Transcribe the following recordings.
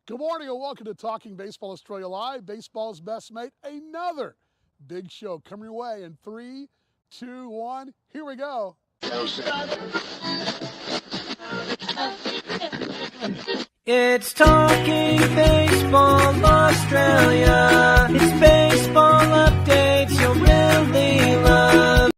Good morning and welcome to Talking Baseball Australia Live, baseball's best mate. Another big show coming your way in 3, 2, 1. Here we go. It's Talking Baseball Australia. It's baseball updates you'll really love.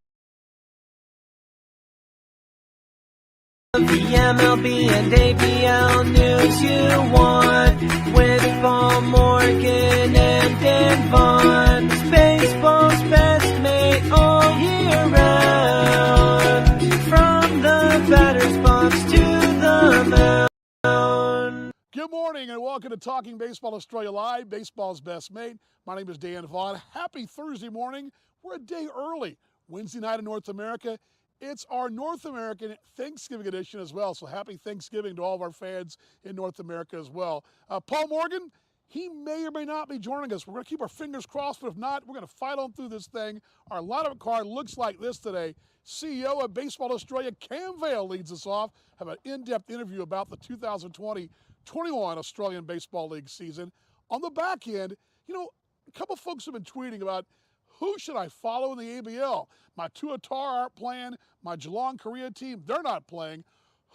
The MLB and ABL news you want with Paul Morgan and Dan Vaughn. It's baseball's best mate all year round. From the batter's box to the mound. Good morning and welcome to Talking Baseball Australia Live, baseball's best mate. My name is Dan Vaughn. Happy Thursday morning. We're a day early. Wednesday night in North America. It's our North American Thanksgiving edition as well. So happy Thanksgiving to all of our fans in North America as well. Paul Morgan, he may or may not be joining us. We're going to keep our fingers crossed, but if not, we're going to fight on through this thing. Our lineup card looks like this today. CEO of Baseball Australia, Cam Vale, leads us off. Have an in-depth interview about the 2020-21 Australian Baseball League season. On the back end, a couple folks have been tweeting about who should I follow in the ABL? My Tuatara aren't playing. My Geelong Korea team, they're not playing.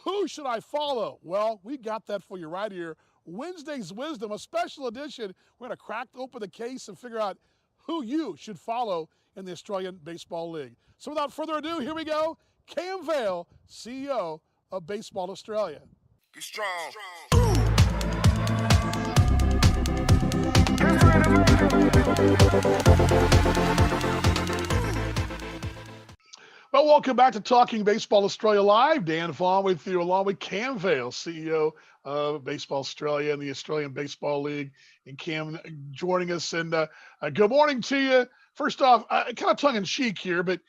Who should I follow? Well, we got that for you right here. Wednesday's Wisdom, a special edition. We're going to crack open the case and figure out who you should follow in the Australian Baseball League. So without further ado, here we go. Cam Vale, CEO of Baseball Australia. Be strong. Well, welcome back to Talking Baseball Australia Live. Dan Vaughn with you, along with Cam Vale, CEO of Baseball Australia and the Australian Baseball League. And Cam joining us. And good morning to you. First off, kind of tongue-in-cheek here, but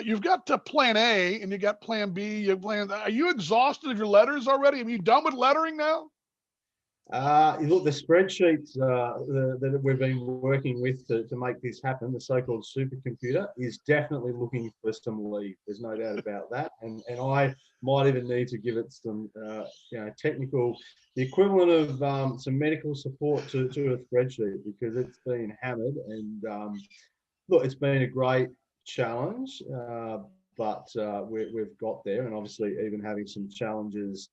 you've got Plan A and you got Plan B. Are you exhausted of your letters already? Are you done with lettering now? Look, the spreadsheets that we've been working with to make this happen, the so-called supercomputer, is definitely looking for some leave. There's no doubt about that. And I might even need to give it some, technical, the equivalent of some medical support to a spreadsheet, because it's been hammered. And look, it's been a great challenge, but we've got there. And obviously, even having some challenges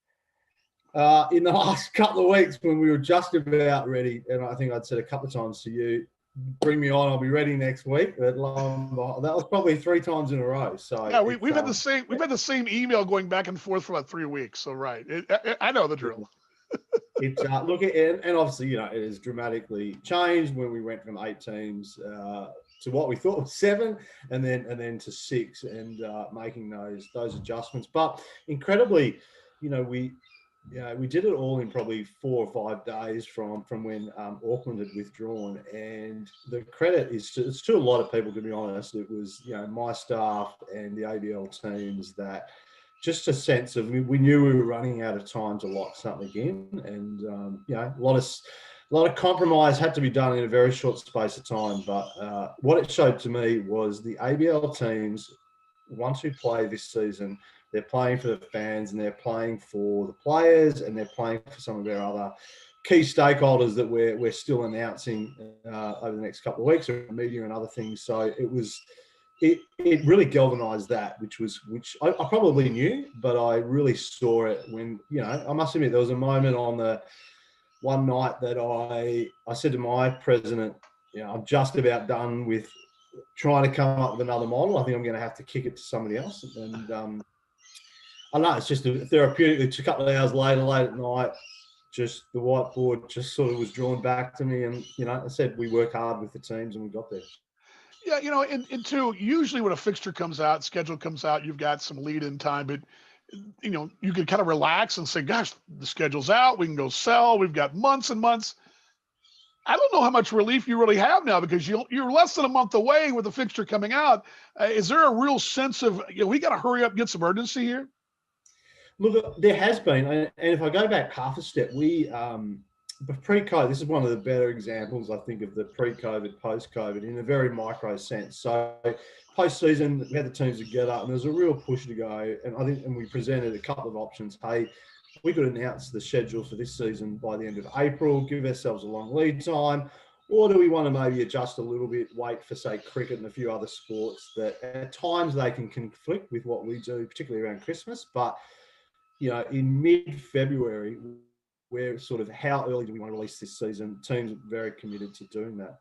in the last couple of weeks when we were just about ready, and I think I'd said a couple of times to you, bring me on, I'll be ready next week. But that was probably 3 times in a row. So yeah, we've had the same email going back and forth for about 3 weeks. So right, I know the drill. It's look, and obviously, it has dramatically changed when we went from 8 teams to what we thought was 7, and then to 6, and making those adjustments. But incredibly, we did it all in probably 4 or 5 days from when Auckland had withdrawn, and the credit is to a lot of people, to be honest. It was my staff and the ABL teams, that just a sense of we knew we were running out of time to lock something in, and a lot of compromise had to be done in a very short space of time. But what it showed to me was the ABL teams, once we play this season, they're playing for the fans, and they're playing for the players, and they're playing for some of our other key stakeholders that we're still announcing over the next couple of weeks, or media and other things. So it really galvanized that, which I probably knew, but I really saw it when, I must admit, there was a moment on the one night that I said to my president, I'm just about done with trying to come up with another model. I think I'm going to have to kick it to somebody else. And I know it's just a therapeutic. It's a couple of hours later, late at night, just the whiteboard just sort of was drawn back to me. And, I said, we work hard with the teams and we got there. Yeah, and two, usually when a fixture comes out, schedule comes out, you've got some lead-in time, but, you can kind of relax and say, gosh, the schedule's out. We can go sell. We've got months and months. I don't know how much relief you really have now, because you're less than a month away with the fixture coming out. Is there a real sense of, we got to hurry up, get some urgency here? Look, there has been, and if I go back half a step, we pre-COVID, this is one of the better examples, I think, of the pre-COVID, post-COVID in a very micro sense. So post-season, we had the teams together, and there was a real push to go, and I think, and we presented a couple of options. Hey, we could announce the schedule for this season by the end of April, give ourselves a long lead time, or do we want to maybe adjust a little bit, wait for, say, cricket and a few other sports that at times they can conflict with what we do, particularly around Christmas. But, you know, in mid-February, we're sort of, how early do we want to release this season? Teams are very committed to doing that.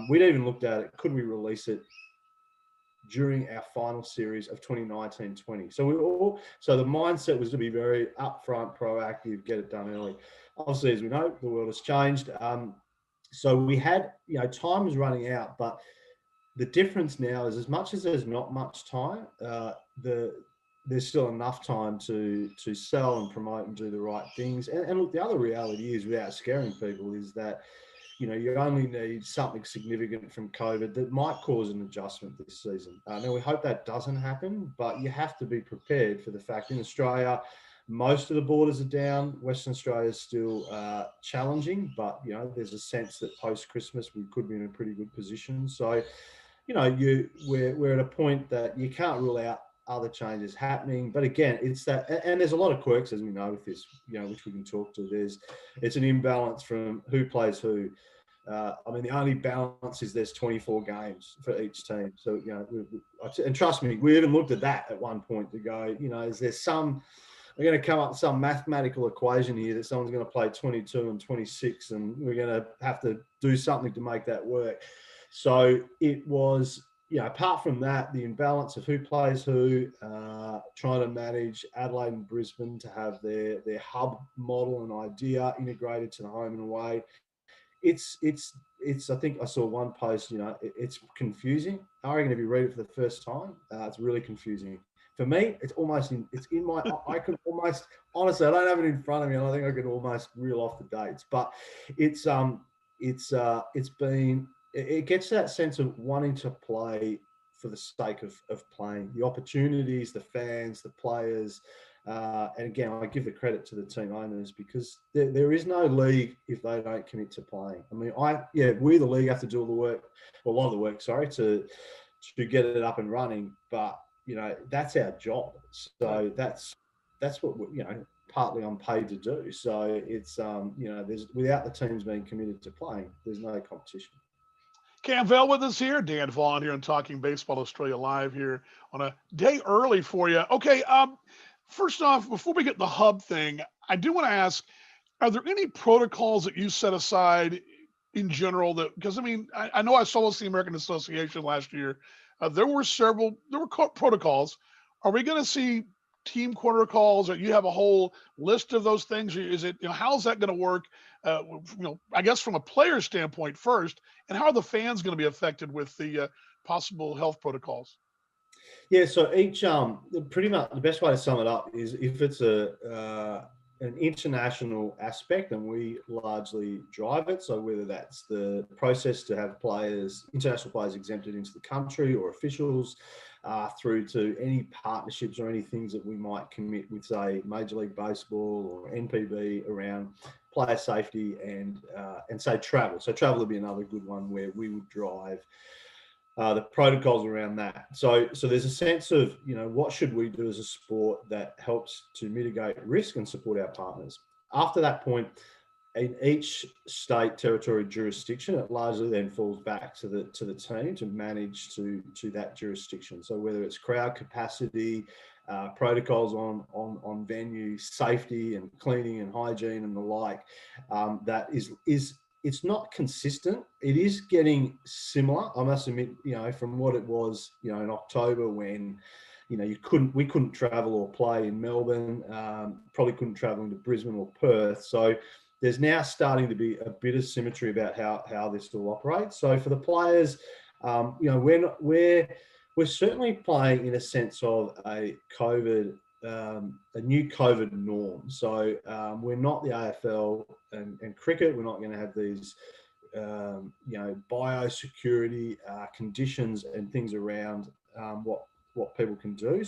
We'd even looked at it, could we release it during our final series of 2019-20? So the mindset was to be very upfront, proactive, get it done early. Obviously, as we know, the world has changed. So we had, you know, time was running out, but the difference now is, as much as there's not much time, there's still enough time to sell and promote and do the right things. And look, the other reality is, without scaring people, is that, you know, you only need something significant from COVID that might cause an adjustment this season. Now, we hope that doesn't happen, but you have to be prepared for the fact in Australia, most of the borders are down. Western Australia is still challenging, but, you know, there's a sense that post-Christmas we could be in a pretty good position. So, you know, we're at a point that you can't rule out other changes happening. But again, it's that, and there's a lot of quirks, as we know, with this, you know, which we can talk to. It's an imbalance from who plays who. I mean, the only balance is there's 24 games for each team. So, you know, and trust me, we even looked at that at one point to go, you know, is there we're going to come up with some mathematical equation here that someone's going to play 22 and 26, and we're going to have to do something to make that work. So it was, you know, apart from that, the imbalance of who plays who, trying to manage Adelaide and Brisbane to have their hub model and idea integrated to the home and away. It's I think I saw one post, you know, it's confusing. I reckon if you read it for the first time, it's really confusing. For me, it's in my, I can almost, honestly, I don't have it in front of me, and I think I could almost reel off the dates, but it gets that sense of wanting to play for the sake of playing, the opportunities, the fans, the players. And again, I give the credit to the team owners, because there is no league if they don't commit to playing. I mean, we, the league, have to do all the work, or a lot of the work, sorry, to get it up and running. But, you know, that's our job. So that's what you know, partly I'm paid to do. So it's, you know, without the teams being committed to playing, there's no competition. Cam Vale with us here, Dan Vaughn here on Talking Baseball Australia Live here on a day early for you. Okay, first off, before we get the hub thing, I do want to ask, are there any protocols that you set aside in general that, because I mean, I know I saw this the American Association last year. There were protocols. Are we going to see team protocols, or you have a whole list of those things? Is it, you know, how's that going to work? You know, I guess from a player standpoint first, and how are the fans going to be affected with the possible health protocols? Yeah, so each pretty much the best way to sum it up is, if it's an international aspect, and we largely drive it. So whether that's the process to have international players exempted into the country, or officials, through to any partnerships or any things that we might commit with, say, Major League Baseball or NPB around player safety and say travel. So travel would be another good one where we would drive the protocols around that. So there's a sense of, you know, what should we do as a sport that helps to mitigate risk and support our partners. After that point, in each state, territory, jurisdiction, it largely then falls back to the team to manage to that jurisdiction. So whether it's crowd capacity, protocols on venue, safety and cleaning and hygiene and the like, that is it's not consistent. It is getting similar, I must admit, you know, from what it was, you know, in October, when, you know, we couldn't travel or play in Melbourne, probably couldn't travel into Brisbane or Perth. So there's now starting to be a bit of symmetry about how this all operates. So for the players, you know, we're certainly playing in a sense of a new COVID norm. So we're not the AFL and cricket. We're not going to have these, you know, biosecurity conditions and things around what people can do.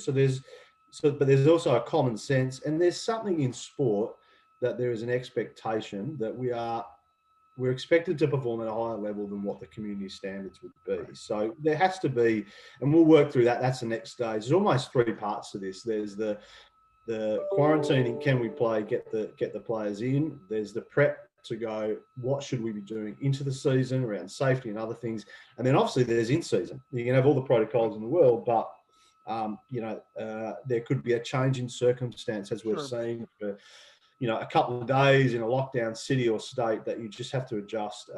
But there's also a common sense, and there's something in sport that there is an expectation that we're expected to perform at a higher level than what the community standards would be. So there has to be, and we'll work through that. That's the next stage. There's almost three parts to this. There's the the quarantining, can we play, get the players in. There's the prep to go, what should we be doing into the season around safety and other things. And then obviously there's in season. You can have all the protocols in the world, but there could be a change in circumstance, as we've seen for, a couple of days in a lockdown city or state, that you just have to adjust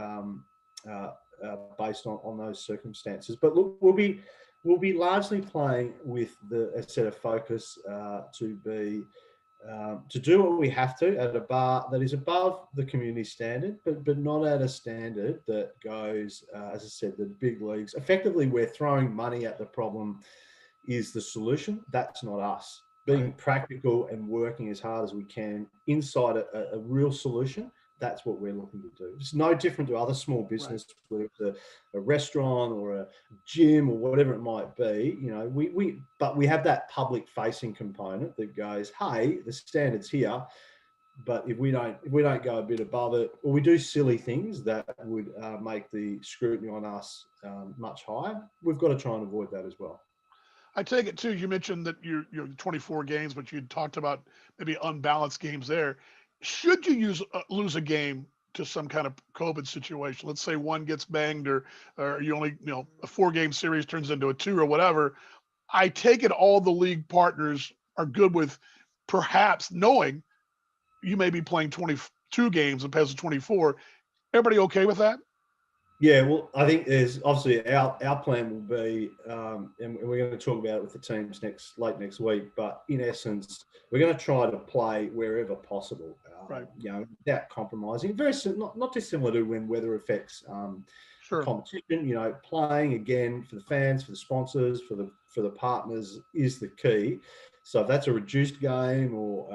based on those circumstances. But look, we'll be largely playing with a set of focus to do what we have to at a bar that is above the community standard, but not at a standard that goes, as I said, the big leagues. Effectively, we're throwing money at the problem is the solution. That's not us. Being practical and working as hard as we can inside a real solution, that's what we're looking to do. It's no different to other small business, whether it's a restaurant or a gym or whatever it might be. But we have that public facing component that goes, hey, the standard's here, but if we don't go a bit above it, or we do silly things that would make the scrutiny on us much higher, we've got to try and avoid that as well. I take it too. You mentioned that you're 24 games, but you talked about maybe unbalanced games there. Should you lose a game to some kind of COVID situation, let's say one gets banged, or you only, a 4-game series turns into a 2 or whatever, I take it all the league partners are good with perhaps knowing you may be playing 22 games opposed to 24. Everybody okay with that? Yeah, well, I think there's obviously our plan will be, and we're going to talk about it with the teams late next week. But in essence, we're going to try to play wherever possible, without compromising. Very not dissimilar to when weather affects competition. Playing again for the fans, for the sponsors, for the partners is the key. So if that's a reduced game or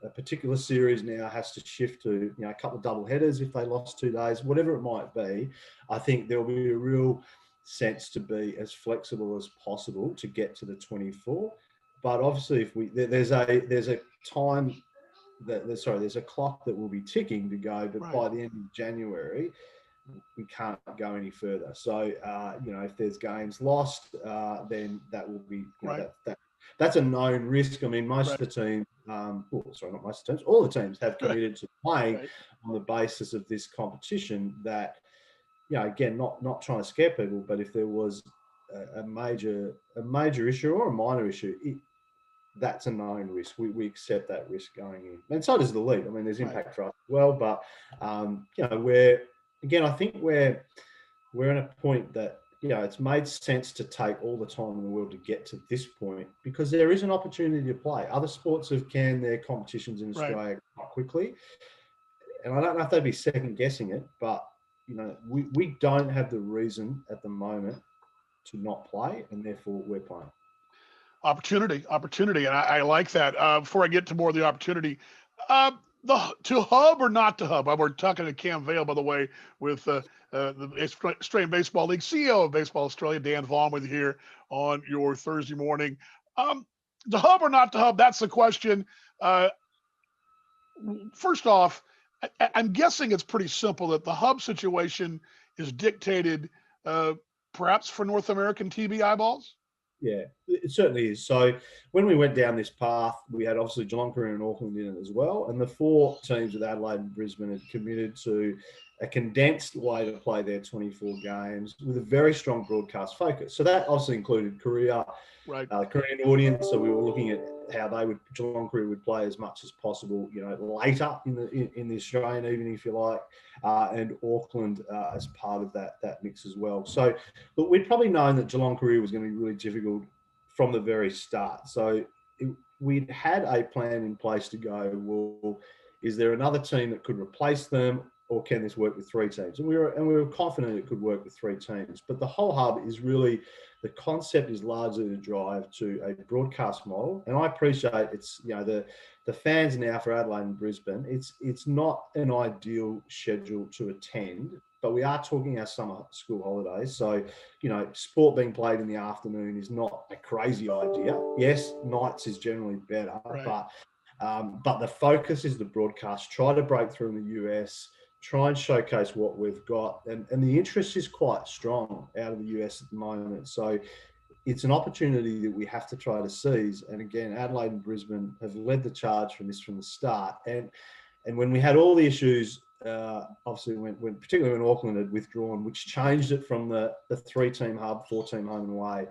a particular series now has to shift to a couple of double headers if they lost 2 days, whatever it might be, I think there'll be a real sense to be as flexible as possible to get to the 24. But obviously, there's a time there's a clock that will be ticking to go, but by the end of January, we can't go any further. So if there's games lost, then that will be that's a known risk. I mean, most of the teams, not most of the teams, all the teams have committed to playing on the basis of this competition. That, again, not trying to scare people, but if there was a major issue or a minor issue, that's a known risk. We accept that risk going in, and so does the league. I mean, there's impact for us as well, but I think we're in a point that. It's made sense to take all the time in the world to get to this point because there is an opportunity to play. Other sports have canned their competitions in Australia quite quickly. And I don't know if they'd be second guessing it, but, we don't have the reason at the moment to not play, and therefore we're playing. Opportunity. And I like that. Before I get to more of the opportunity, to hub or not to hub? We're talking to Cam Vale, by the way, with the Australian Baseball League, CEO of Baseball Australia, Dan Vaughn, with you here on your Thursday morning. To hub or not to hub? That's the question. First off, I'm guessing it's pretty simple that the hub situation is dictated perhaps for North American TV eyeballs. Yeah, it certainly is. So when we went down this path, we had obviously Geelong, Korea and Auckland in it as well. And the 4 teams with Adelaide and Brisbane had committed to a condensed way to play their 24 games with a very strong broadcast focus. So that obviously included Korea, the Korean audience. So we were looking at how Geelong, Korea would play as much as possible, later in the Australian evening, if you like, and Auckland as part of that mix as well. So, but we'd probably known that Geelong, Korea was going to be really difficult from the very start. So we'd had a plan in place to go, well, is there another team that could replace them, or can this work with 3 teams? And we were confident it could work with 3 teams. But the whole hub is really, the concept is largely to drive to a broadcast model. And I appreciate it's, the fans now for Adelaide and Brisbane, it's not an ideal schedule to attend, but we are talking our summer school holidays. So, sport being played in the afternoon is not a crazy idea. Yes, nights is generally better, but the focus is the broadcast. Try to break through in the US, try and showcase what we've got. And the interest is quite strong out of the US at the moment. So it's an opportunity that we have to try to seize. And again, Adelaide and Brisbane have led the charge from the start. And when we had all the issues, obviously particularly when Auckland had withdrawn, which changed it from the 3-team hub, 4-team home and away.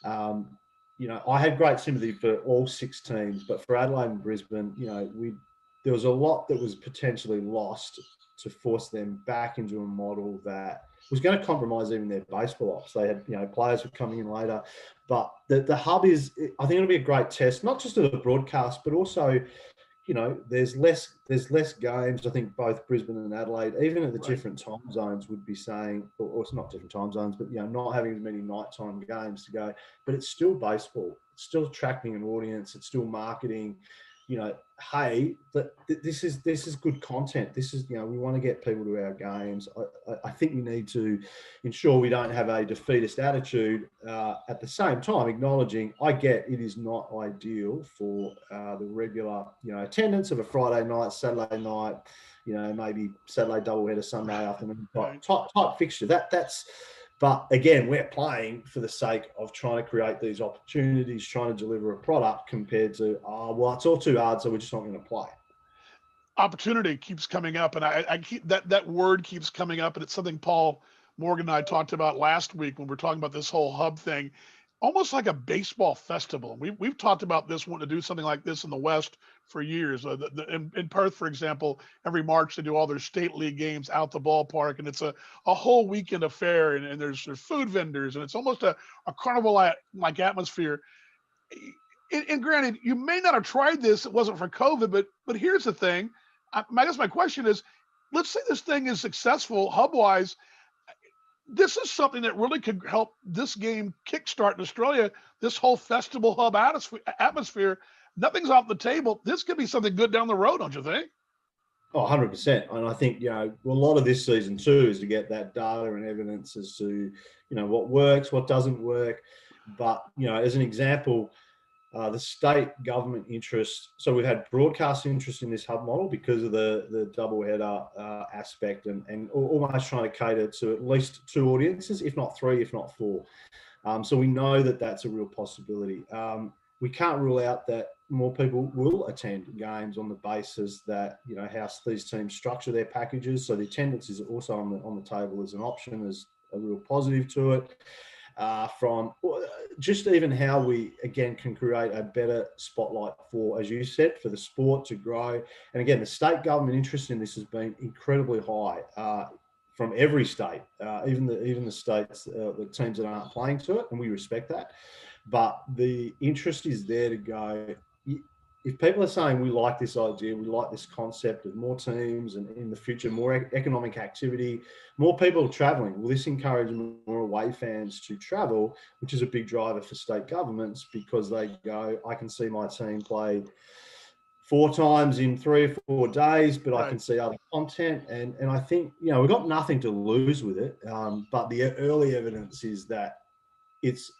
I had great sympathy for all 6 teams, but for Adelaide and Brisbane, there was a lot that was potentially lost to force them back into a model that was going to compromise even their baseball ops. They had, players were coming in later, but the hub is, I think it'll be a great test, not just of the broadcast, but also, there's less games. I think both Brisbane and Adelaide, even at the different time zones, would be saying, or it's not different time zones, but not having as many nighttime games to go. But it's still baseball. It's still attracting an audience. It's still marketing. Hey, this is good content. This is, we want to get people to our games. I think we need to ensure we don't have a defeatist attitude. At the same time, acknowledging, I get it is not ideal for the regular, attendance of a Friday night, Saturday night, maybe Saturday doubleheader, Sunday afternoon type fixture. But again, we're playing for the sake of trying to create these opportunities, trying to deliver a product compared to, it's all too hard, so we're just not going to play. Opportunity keeps coming up, and I keep that word keeps coming up, and it's something Paul Morgan and I talked about last week when we were talking about this whole hub thing, almost like a baseball festival. We've talked about this, wanting to do something like this in the West for years. In Perth, for example, every March they do all their state league games out the ballpark, and it's a whole weekend affair, and there's food vendors, and it's almost a carnival-like atmosphere. And granted, you may not have tried this, it wasn't for COVID, but here's the thing. I guess my question is, let's say this thing is successful hub-wise. This is something that really could help this game kickstart in Australia, this whole festival hub atmosphere. Nothing's off the table. This could be something good down the road, don't you think? Oh, 100%. And I think, a lot of this season too is to get that data and evidence as to, what works, what doesn't work. But, as an example, the state government interest. So we've had broadcast interest in this hub model because of the double header aspect and almost trying to cater to at least 2 audiences, if not 3, if not 4. So we know that that's a real possibility. We can't rule out that more people will attend games on the basis that, how these teams structure their packages. So the attendance is also on the table as an option, as a real positive to it. From just even how we, again, can create a better spotlight for, as you said, for the sport to grow. And again, the state government interest in this has been incredibly high from every state, even the states, the teams that aren't playing to it, and we respect that. But the interest is there to go. If people are saying we like this idea, we like this concept of more teams and in the future, more economic activity, more people traveling, will this encourage more away fans to travel, which is a big driver for state governments because they go, I can see my team play 4 times in 3 or 4 days, but I can see other content. And I think, we've got nothing to lose with it. But the early evidence is that it's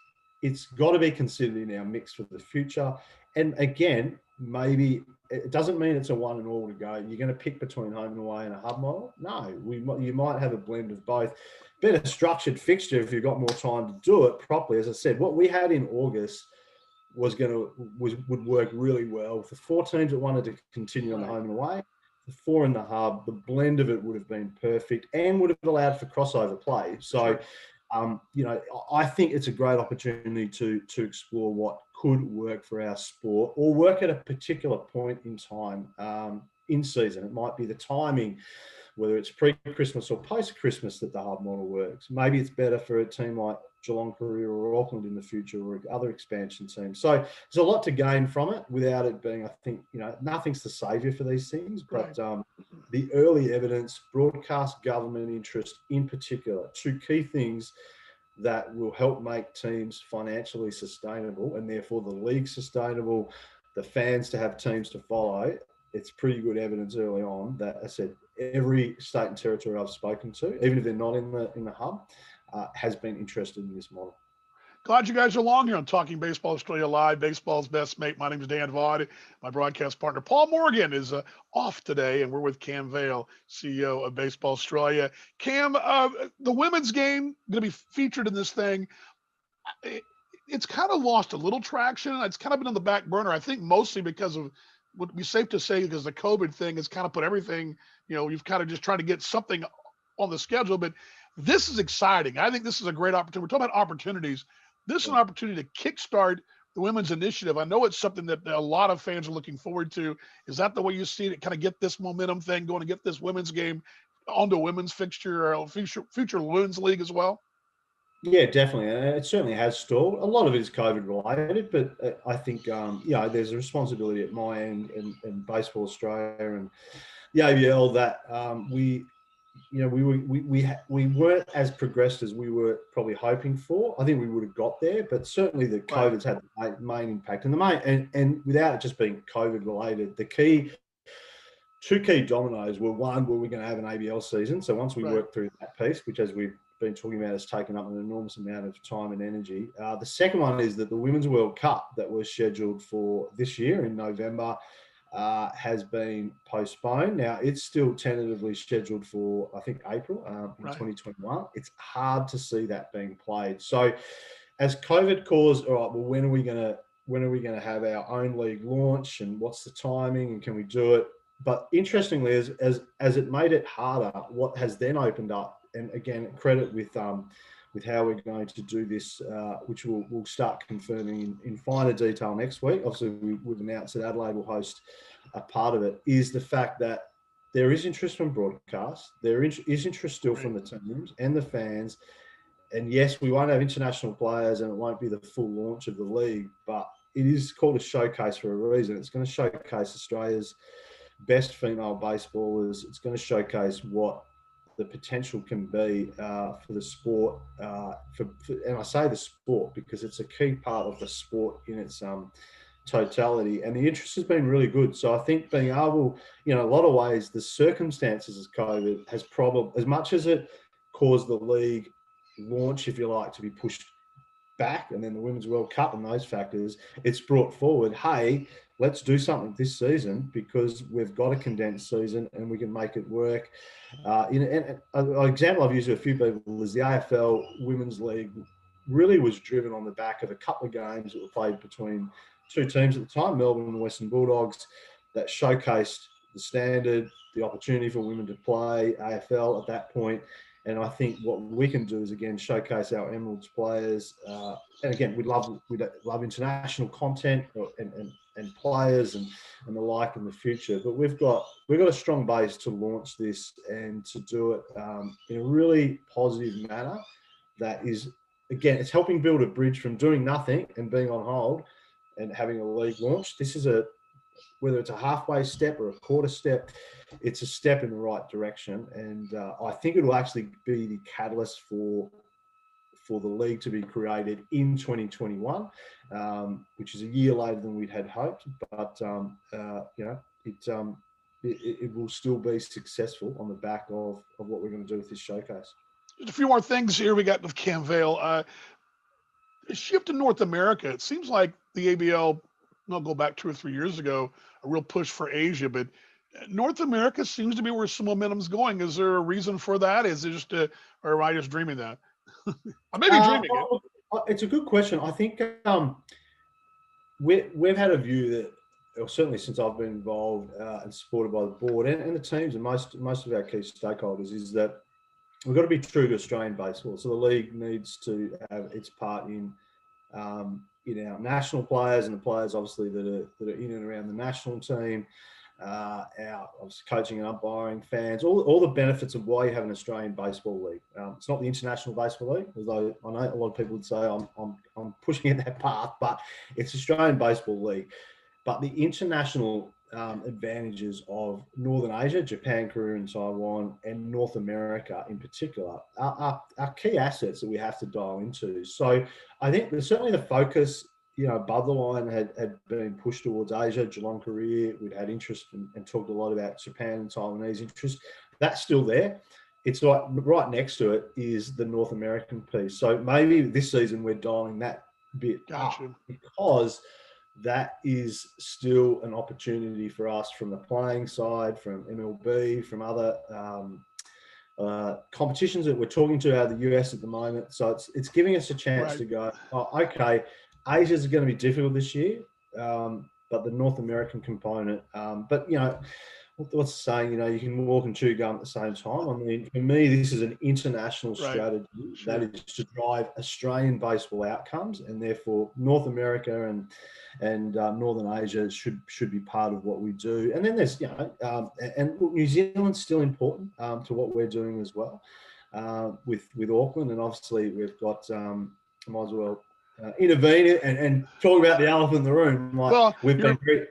got to be considered in our mix for the future. And again, maybe it doesn't mean it's a one and all to go. You're going to pick between home and away and a hub model. No, you might have a blend of both. Better structured fixture if you've got more time to do it properly. As I said, what we had in August would work really well. The 4 teams that wanted to continue on the home and away, the 4 in the hub, the blend of it would have been perfect and would have allowed for crossover play. So, I think it's a great opportunity to explore what could work for our sport or work at a particular point in time in season. It might be the timing, whether it's pre-Christmas or post-Christmas, that the hub model works. Maybe it's better for a team like Geelong, Korea or Auckland in the future or other expansion teams. So there's a lot to gain from it without it being, I think, nothing's the saviour for these things, but the early evidence, broadcast government interest in particular, 2 key things that will help make teams financially sustainable and therefore the league sustainable, the fans to have teams to follow. It's pretty good evidence early on that, I said, every state and territory I've spoken to, even if they're not in the hub, has been interested in this model. Glad you guys are along here on Talking Baseball Australia Live, baseball's best mate. My name is Dan Vaught. My broadcast partner, Paul Morgan, is off today, and we're with Cam Vale, CEO of Baseball Australia. Cam, the women's game going to be featured in this thing. it's kind of lost a little traction. It's kind of been on the back burner. I think mostly because of would be safe to say because the COVID thing has kind of put everything. You've kind of just trying to get something on the schedule. But this is exciting. I think this is a great opportunity. We're talking about opportunities. This is an opportunity to kickstart the women's initiative. I know it's something that a lot of fans are looking forward to. Is that the way you see it? Kind of get this momentum thing going to get this women's game onto a women's fixture or future women's league as well? Yeah, definitely. And it certainly has stalled. A lot of it is COVID related, but I think, there's a responsibility at my end and Baseball Australia and the ABL that we weren't as progressed as we were probably hoping for. I think we would have got there, but certainly the COVID's had the main impact. And without it just being COVID related, two key dominoes were, one, were we going to have an ABL season? So once we work through that piece, which as we've been talking about has taken up an enormous amount of time and energy. The second one is that the Women's World Cup that was scheduled for this year in November has been postponed. Now, it's still tentatively scheduled for, I think, April in 2021. It's hard to see that being played. So as COVID caused, all right, well, when are we going to have our own league launch and what's the timing and can we do it? But interestingly, as it made it harder, what has then opened up, and again, credit with how we're going to do this, which we'll start confirming in finer detail next week. Obviously, we've announced that Adelaide will host a part of it, is the fact that there is interest from broadcast. There is interest still from the teams and the fans. And yes, we won't have international players and it won't be the full launch of the league, but it is called a showcase for a reason. It's going to showcase Australia's best female baseballers. It's going to showcase what the potential can be for the sport. And I say the sport because it's a key part of the sport in its totality. And the interest has been really good. So I think being able, in a lot of ways, the circumstances of COVID has probably, as much as it caused the league launch, if you like, to be pushed back, and then the Women's World Cup and those factors, it's brought forward, hey, let's do something this season because we've got a condensed season and we can make it work. And an example I've used with a few people is the AFL Women's League really was driven on the back of a couple of games that were played between two teams at the time, Melbourne and the Western Bulldogs, that showcased the standard, the opportunity for women to play AFL at that point. And I think what we can do is, again, showcase our Emeralds players. And again, we'd love international content and players and the like in the future. But we've got a strong base to launch this and to do it in a really positive manner. That is, again, it's helping build a bridge from doing nothing and being on hold and having a league launch. This is whether it's a halfway step or a quarter step, it's a step in the right direction. And I think it will actually be the catalyst for the league to be created in 2021, which is a year later than we'd had hoped. But, it will still be successful on the back of what we're going to do with this showcase. Just a few more things here we got with Cam Vale. A shift in North America. It seems like the ABL, I'll go back 2 or 3 years ago, a real push for Asia, but North America seems to be where some momentum's going. Is there a reason for that? Is it just or am I just dreaming that? I may be dreaming it. It's a good question. I think we've had a view that, or certainly since I've been involved and supported by the board and the teams and most of our key stakeholders, is that we've got to be true to Australian baseball. So the league needs to have its part in our national players and the players obviously that are in and around the national team, our obviously coaching and umpiring, fans, all the benefits of why you have an Australian baseball league. It's not the International Baseball League, although I know a lot of people would say I'm pushing in that path, but it's Australian Baseball League. But the international advantages of Northern Asia, Japan, Korea and Taiwan, and North America in particular are key assets that we have to dial into. So I think certainly the focus, above the line had been pushed towards Asia, Geelong, Korea. We'd had interest and talked a lot about Japan and Taiwanese interest. That's still there. It's like right next to it is the North American piece. So maybe this season we're dialing that bit up because that is still an opportunity for us from the playing side, from MLB, from other competitions that we're talking to out of the US at the moment. So it's giving us a chance Right. to go, oh, okay, Asia's going to be difficult this year, but the North American component, but what's the saying? You can walk and chew gum at the same time. I mean, for me, this is an international Right. strategy Sure. that is to drive Australian baseball outcomes, and therefore North America and Northern Asia should be part of what we do. And then there's and New Zealand's still important to what we're doing as well with Auckland, and obviously we've got I might as well intervene and talk about the elephant in the room. Like Well, we've been very.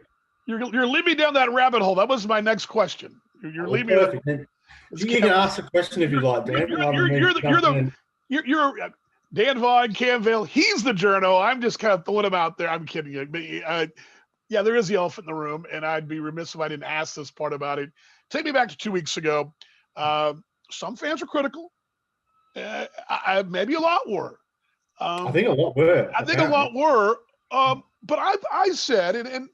You're leading me down that rabbit hole. That was my next question. You're leading me. Perfect. You can ask the question if you like, Dan. You're Dan Vaughn, Canville. He's the journo. I'm just kind of throwing him out there. I'm kidding you. But, yeah, there is the elephant in the room, and I'd be remiss if I didn't ask this part about it. Take me back to 2 weeks ago. Some fans are critical. Maybe a lot were. I think a lot were. But I said, and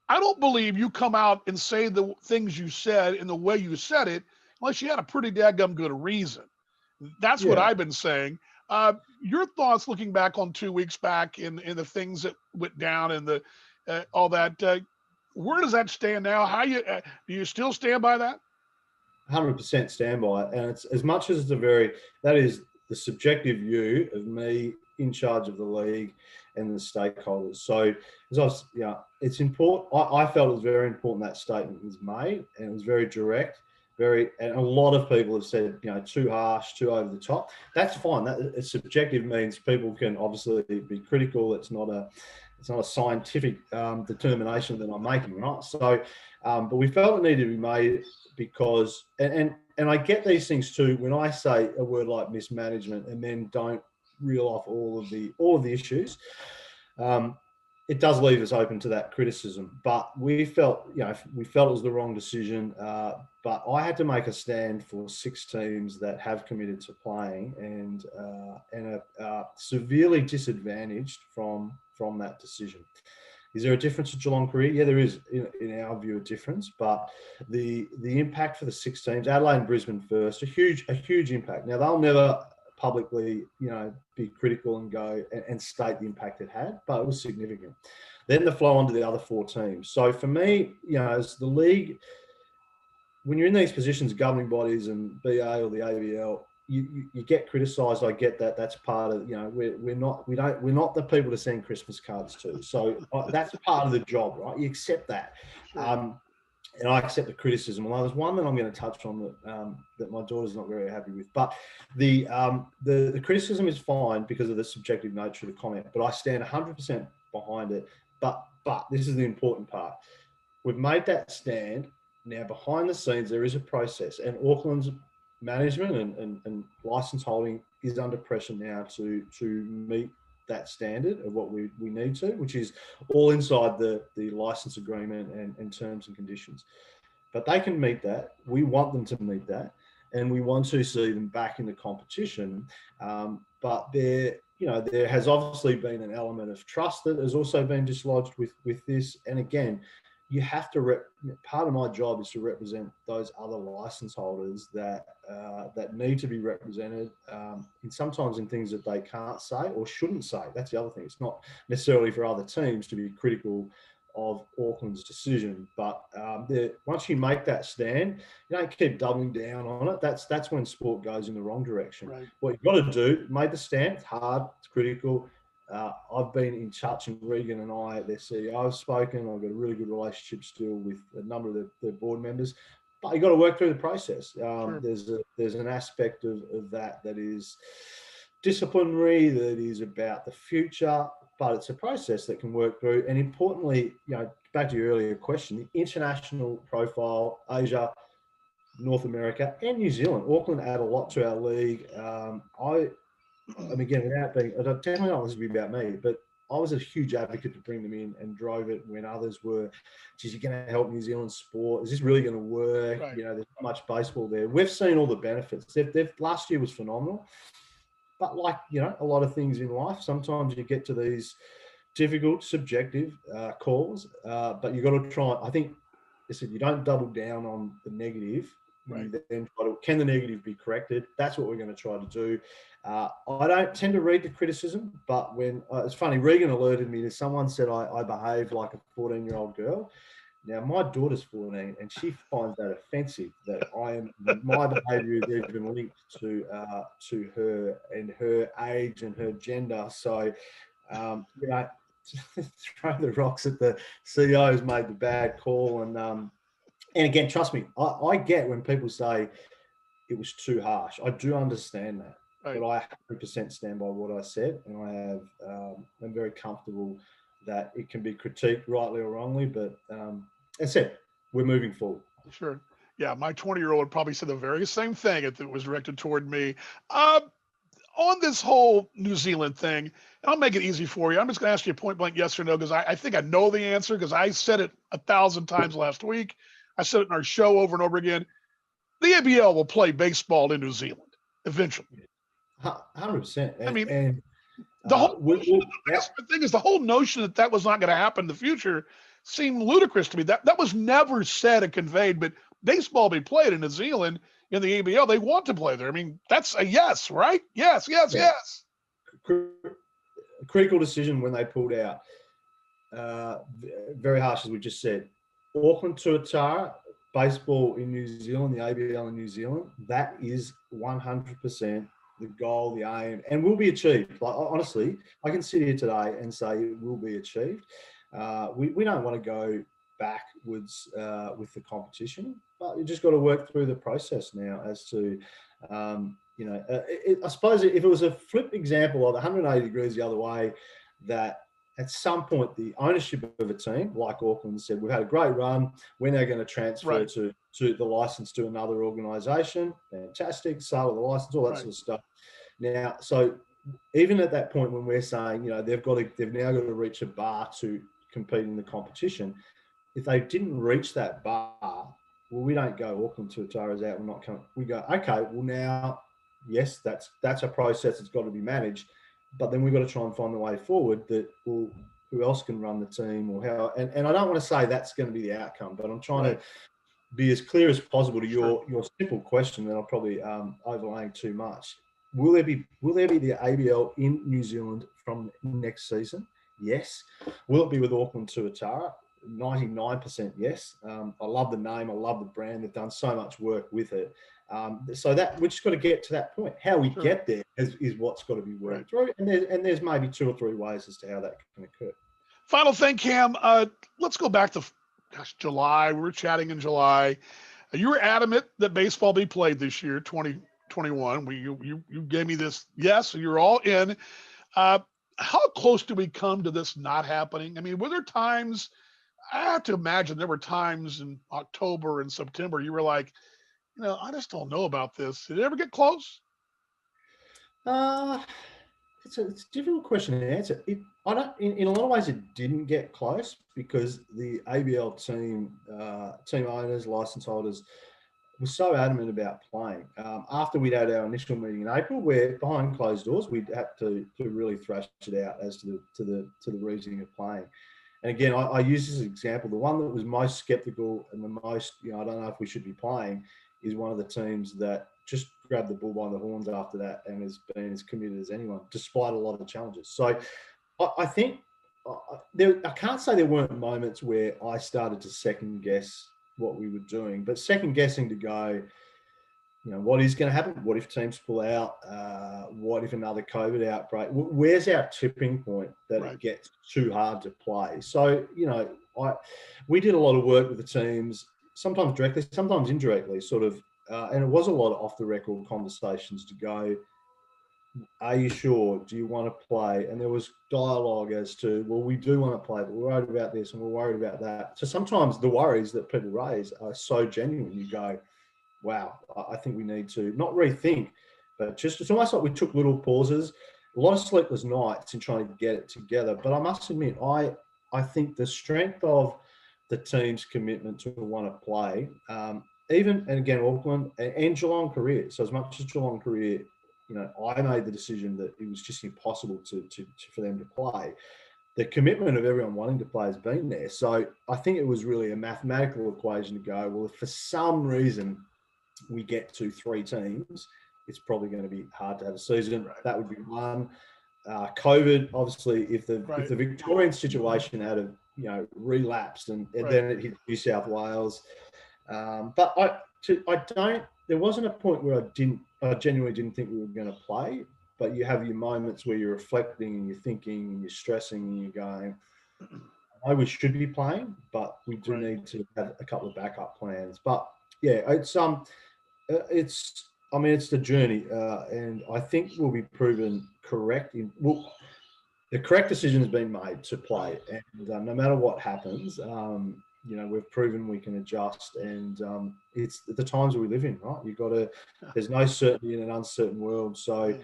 I don't believe you come out and say the things you said in the way you said it unless you had a pretty dadgum good reason. That's what I've been saying. Your thoughts looking back on 2 weeks back in the things that went down and the all that. Where does that stand now? How do you still stand by that? 100% stand by it. And it's as much as that is the subjective view of me in charge of the league and the stakeholders. So it's important. I felt it was very important that statement was made, and it was very direct, and a lot of people have said, too harsh, too over the top. That's fine. That subjective means people can obviously be critical. It's not a scientific determination that I'm making, right? So, but we felt it needed to be made because, and I get these things too when I say a word like mismanagement and then don't reel off all of the issues. It does leave us open to that criticism, but we felt it was the wrong decision. But I had to make a stand for 6 teams that have committed to playing and are severely disadvantaged from that decision. Is there a difference to Geelong career? Yeah, there is, in our view, a difference. But the impact for the 6 teams, Adelaide and Brisbane first, a huge impact. Now they'll never publicly, be critical and go and state the impact it had, but it was significant. Then the flow on to the other 4 teams. So for me, as the league, when you're in these positions, governing bodies and BA or the ABL, you get criticised. I get that. That's part of, we're not the people to send Christmas cards to. So that's part of the job, right? You accept that. And I accept the criticism. Well, there's one that I'm going to touch on that my daughter's not very happy with. But the criticism is fine because of the subjective nature of the comment. But I stand 100% behind it. But this is the important part. We've made that stand. Now, behind the scenes, there is a process. And Auckland's management and licence holding is under pressure now to meet that standard of what we need to, which is all inside the license agreement and terms and conditions. But they can meet that. We want them to meet that, and we want to see them back in the competition. But there has obviously been an element of trust that has also been dislodged with this. And again, you have to part of my job is to represent those other license holders that need to be represented, sometimes in things that they can't say or shouldn't say. That's the other thing. It's not necessarily for other teams to be critical of Auckland's decision, but once you make that stand, you don't keep doubling down on it. That's when sport goes in the wrong direction. Right. What you've got to do, make the stand. It's hard. It's critical. I've been in touch, and Regan and I, their CEO, have spoken. I've got a really good relationship still with a number of their board members. But you've got to work through the process. Sure. There's an aspect of that is disciplinary, that is about the future, but it's a process that can work through. And importantly, back to your earlier question, the international profile, Asia, North America, and New Zealand. Auckland add a lot to our league. And again, I definitely don't want this to be about me, but I was a huge advocate to bring them in and drove it when others were, geez, you're going to help New Zealand sport. Is this really going to work? Right. There's not much baseball there. We've seen all the benefits. Last year was phenomenal. But like, a lot of things in life, sometimes you get to these difficult, subjective calls, but you've got to try. I think, you don't double down on the negative. Right. You then try to, can the negative be corrected? That's what we're going to try to do. I don't tend to read the criticism, but when it's funny, Regan alerted me that someone said I behave like a 14-year-old girl. Now, my daughter's 14, and she finds that offensive that my behaviour is even linked to her and her age and her gender. So, throw the rocks at the CEO who's made the bad call. And again, trust me, I get when people say it was too harsh. I do understand that. Right. But I 100% stand by what I said, and I'm very comfortable that it can be critiqued rightly or wrongly. But as I said, we're moving forward. Sure. Yeah, my 20-year-old would probably say the very same thing if it was directed toward me. On this whole New Zealand thing, I'll make it easy for you. I'm just going to ask you a point blank yes or no, because I think I know the answer, because I said it 1,000 times last week. I said it in our show over and over again. The ABL will play baseball in New Zealand eventually. 100%. I mean, and the whole the thing is, the whole notion that was not going to happen in the future seemed ludicrous to me. That was never said or conveyed, but baseball be played in New Zealand in the ABL. They want to play there. I mean, that's a yes, right? Yes. Critical decision when they pulled out. Very harsh, as we just said. Auckland Tuatara, baseball in New Zealand, the ABL in New Zealand, that is 100% the goal, the aim, and will be achieved. Like, honestly, I can sit here today and say it will be achieved. We don't want to go backwards with the competition, but you just got to work through the process now as to, I suppose if it was a flip example of 180 degrees the other way, that at some point the ownership of a team, like Auckland said, we've had a great run, we're now going to transfer to the license to another organisation. Fantastic, sale of the license, all that sort of stuff. Now, so even at that point when we're saying, they've now got to reach a bar to compete in the competition, if they didn't reach that bar, well, we don't go Auckland Tuatara's out, we're not coming. We go, okay, well now, yes, that's a process that's got to be managed, but then we've got to try and find the way forward that, well, who else can run the team or how, and I don't want to say that's going to be the outcome, but I'm trying to be as clear as possible to your simple question that I'm probably overlaying too much. Will there be the ABL in New Zealand from next season? Yes. Will it be with Auckland Tuatara? 99% yes. I love the name. I love the brand. They've done so much work with it. So that we've just got to get to that point. How we get there is what's got to be worked through. And there's maybe 2 or 3 ways as to how that can occur. Final thing, Cam. Let's go back to July. We were chatting in July. You were adamant that baseball be played this year, 2021. You gave me this yes, so you're all in. How close do we come to this not happening? I mean, were there times? I have to imagine there were times in October and September you were like, I just don't know about this. Did it ever get close? It's a difficult question to answer. In a lot of ways, it didn't get close because the ABL team owners, license holders, were so adamant about playing. After we'd had our initial meeting in April, where behind closed doors, we'd had to really thrash it out as to the reasoning of playing. And again, I use this as an example. The one that was most sceptical and the most, I don't know if we should be playing, is one of the teams that just grabbed the bull by the horns after that and has been as committed as anyone, despite a lot of challenges. So I think I can't say there weren't moments where I started to second guess what we were doing, but second guessing to go, what is going to happen? What if teams pull out? What if another COVID outbreak? Where's our tipping point that it gets too hard to play? So, we did a lot of work with the teams, sometimes directly, sometimes indirectly, sort of, and it was a lot of off-the-record conversations to go, are you sure? Do you want to play? And there was dialogue as to, well, we do want to play, but we're worried about this and we're worried about that. So sometimes the worries that people raise are so genuine. You go, wow, I think we need to not rethink, but just, it's almost like we took little pauses, a lot of sleepless nights in trying to get it together. But I must admit, I think the strength of the team's commitment to want to play, and again, Auckland and Geelong career. So as much as Geelong career, I made the decision that it was just impossible for them to play. The commitment of everyone wanting to play has been there. So I think it was really a mathematical equation to go, well, if for some reason we get to 3 teams, it's probably going to be hard to have a season. Right. That would be one. COVID, obviously, if the Victorian situation had relapsed and then it hit New South Wales, but I don't. There wasn't a point where I genuinely didn't think we were going to play. But you have your moments where you're reflecting and you're thinking and you're stressing and you're going, I know we should be playing, but we do need to have a couple of backup plans. But yeah, it's the journey, and I think we'll be proven correct. The correct decision has been made to play, and no matter what happens, we've proven we can adjust, and it's the times that we live in, right? There's no certainty in an uncertain world, so.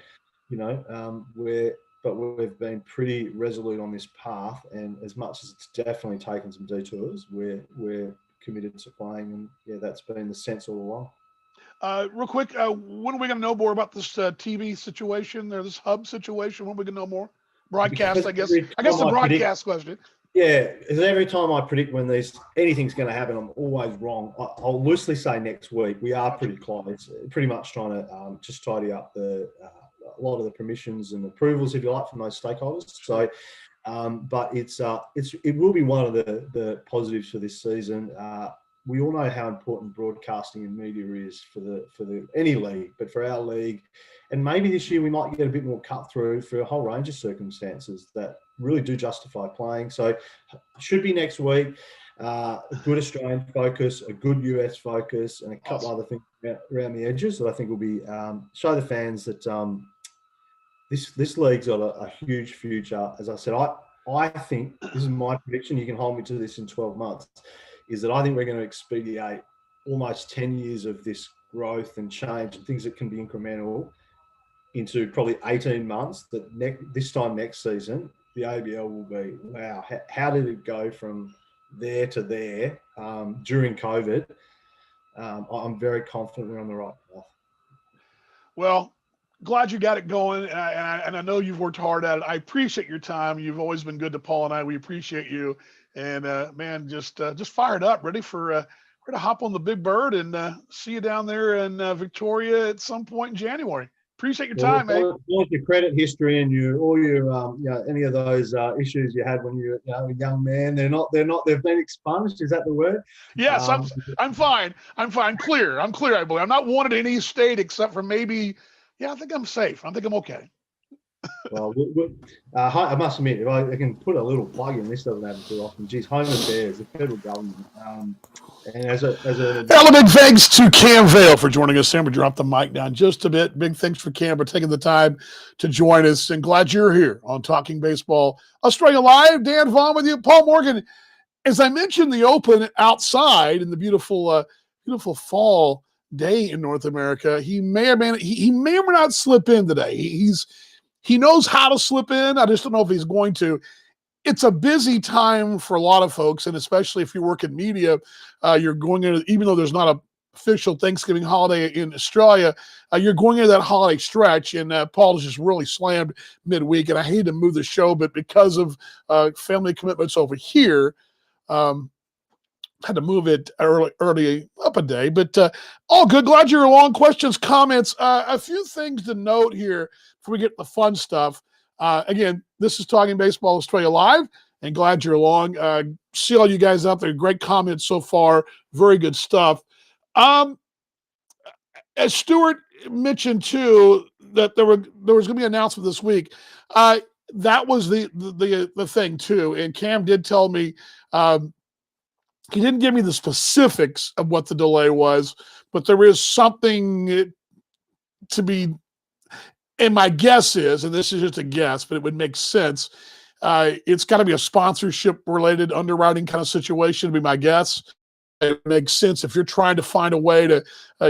We've been pretty resolute on this path, and as much as it's definitely taken some detours, we're committed to playing, and that's been the sense all along. Real quick, when are we going to know more about this TV situation or this hub situation? When are we going to know more? Broadcast, I guess. I guess the broadcast question. Yeah, because every time I predict when anything's going to happen, I'm always wrong. I'll loosely say next week. We are pretty close, pretty much trying to just tidy up a lot of the permissions and approvals, if you like, from those stakeholders. So, but it will be one of the positives for this season. We all know how important broadcasting and media is for any league, but for our league, and maybe this year we might get a bit more cut through for a whole range of circumstances that really do justify playing. So, should be next week. A good Australian focus, a good US focus, and a couple other things around the edges that I think will be show the fans that. This league's got a huge future. As I said, I think, this is my prediction, you can hold me to this in 12 months, is that I think we're going to expedite almost 10 years of this growth and change and things that can be incremental into probably 18 months, that this time next season, the ABL will be, wow, how did it go from there to there during COVID? I'm very confident we're on the right path. Well, glad you got it going, and I know you've worked hard at it. I appreciate your time. You've always been good to Paul and I. We appreciate you, and man, just fired up, ready to hop on the Big Bird and see you down there in Victoria at some point in January. Appreciate your time, mate. All your credit history and any of those issues you had when you were a young man, they've been expunged. Is that the word? Yes, I'm fine. I'm clear. I believe I'm not wanted in any state except for maybe. Yeah, I think I'm safe. I think I'm okay. Well, I must admit, if I can put a little plug in, this doesn't happen too often. Geez, Home Affairs, the federal government, and as a big thanks to Cam Vale for joining us. Sam, we dropped the mic down just a bit. Big thanks for Cam for taking the time to join us, and glad you're here on Talking Baseball Australia Live. Dan Vaughn with you, Paul Morgan. As I mentioned, the Open outside in the beautiful fall day in North America, he may or may not slip in today. He knows how to slip in. I just don't know if he's going to. It's a busy time for a lot of folks, and especially if you work in media, you're going into, even though there's not a official Thanksgiving holiday in Australia, you're going into that holiday stretch, and Paul is just really slammed midweek, and I hate to move the show, but because of family commitments over here, had to move it early up a day, but all good. Glad you're along. Questions, comments, a few things to note here before we get to the fun stuff. Again, this is Talking Baseball Australia Live, and glad you're along. See all you guys out there. Great comments so far. Very good stuff. As Stuart mentioned too, that there was going to be an announcement this week. That was the thing too, and Cam did tell me. He didn't give me the specifics of what the delay was, but there is something to be, and my guess is, and this is just a guess, but it would make sense, it's got to be a sponsorship-related underwriting kind of situation, to be my guess. It makes sense if you're trying to find a way to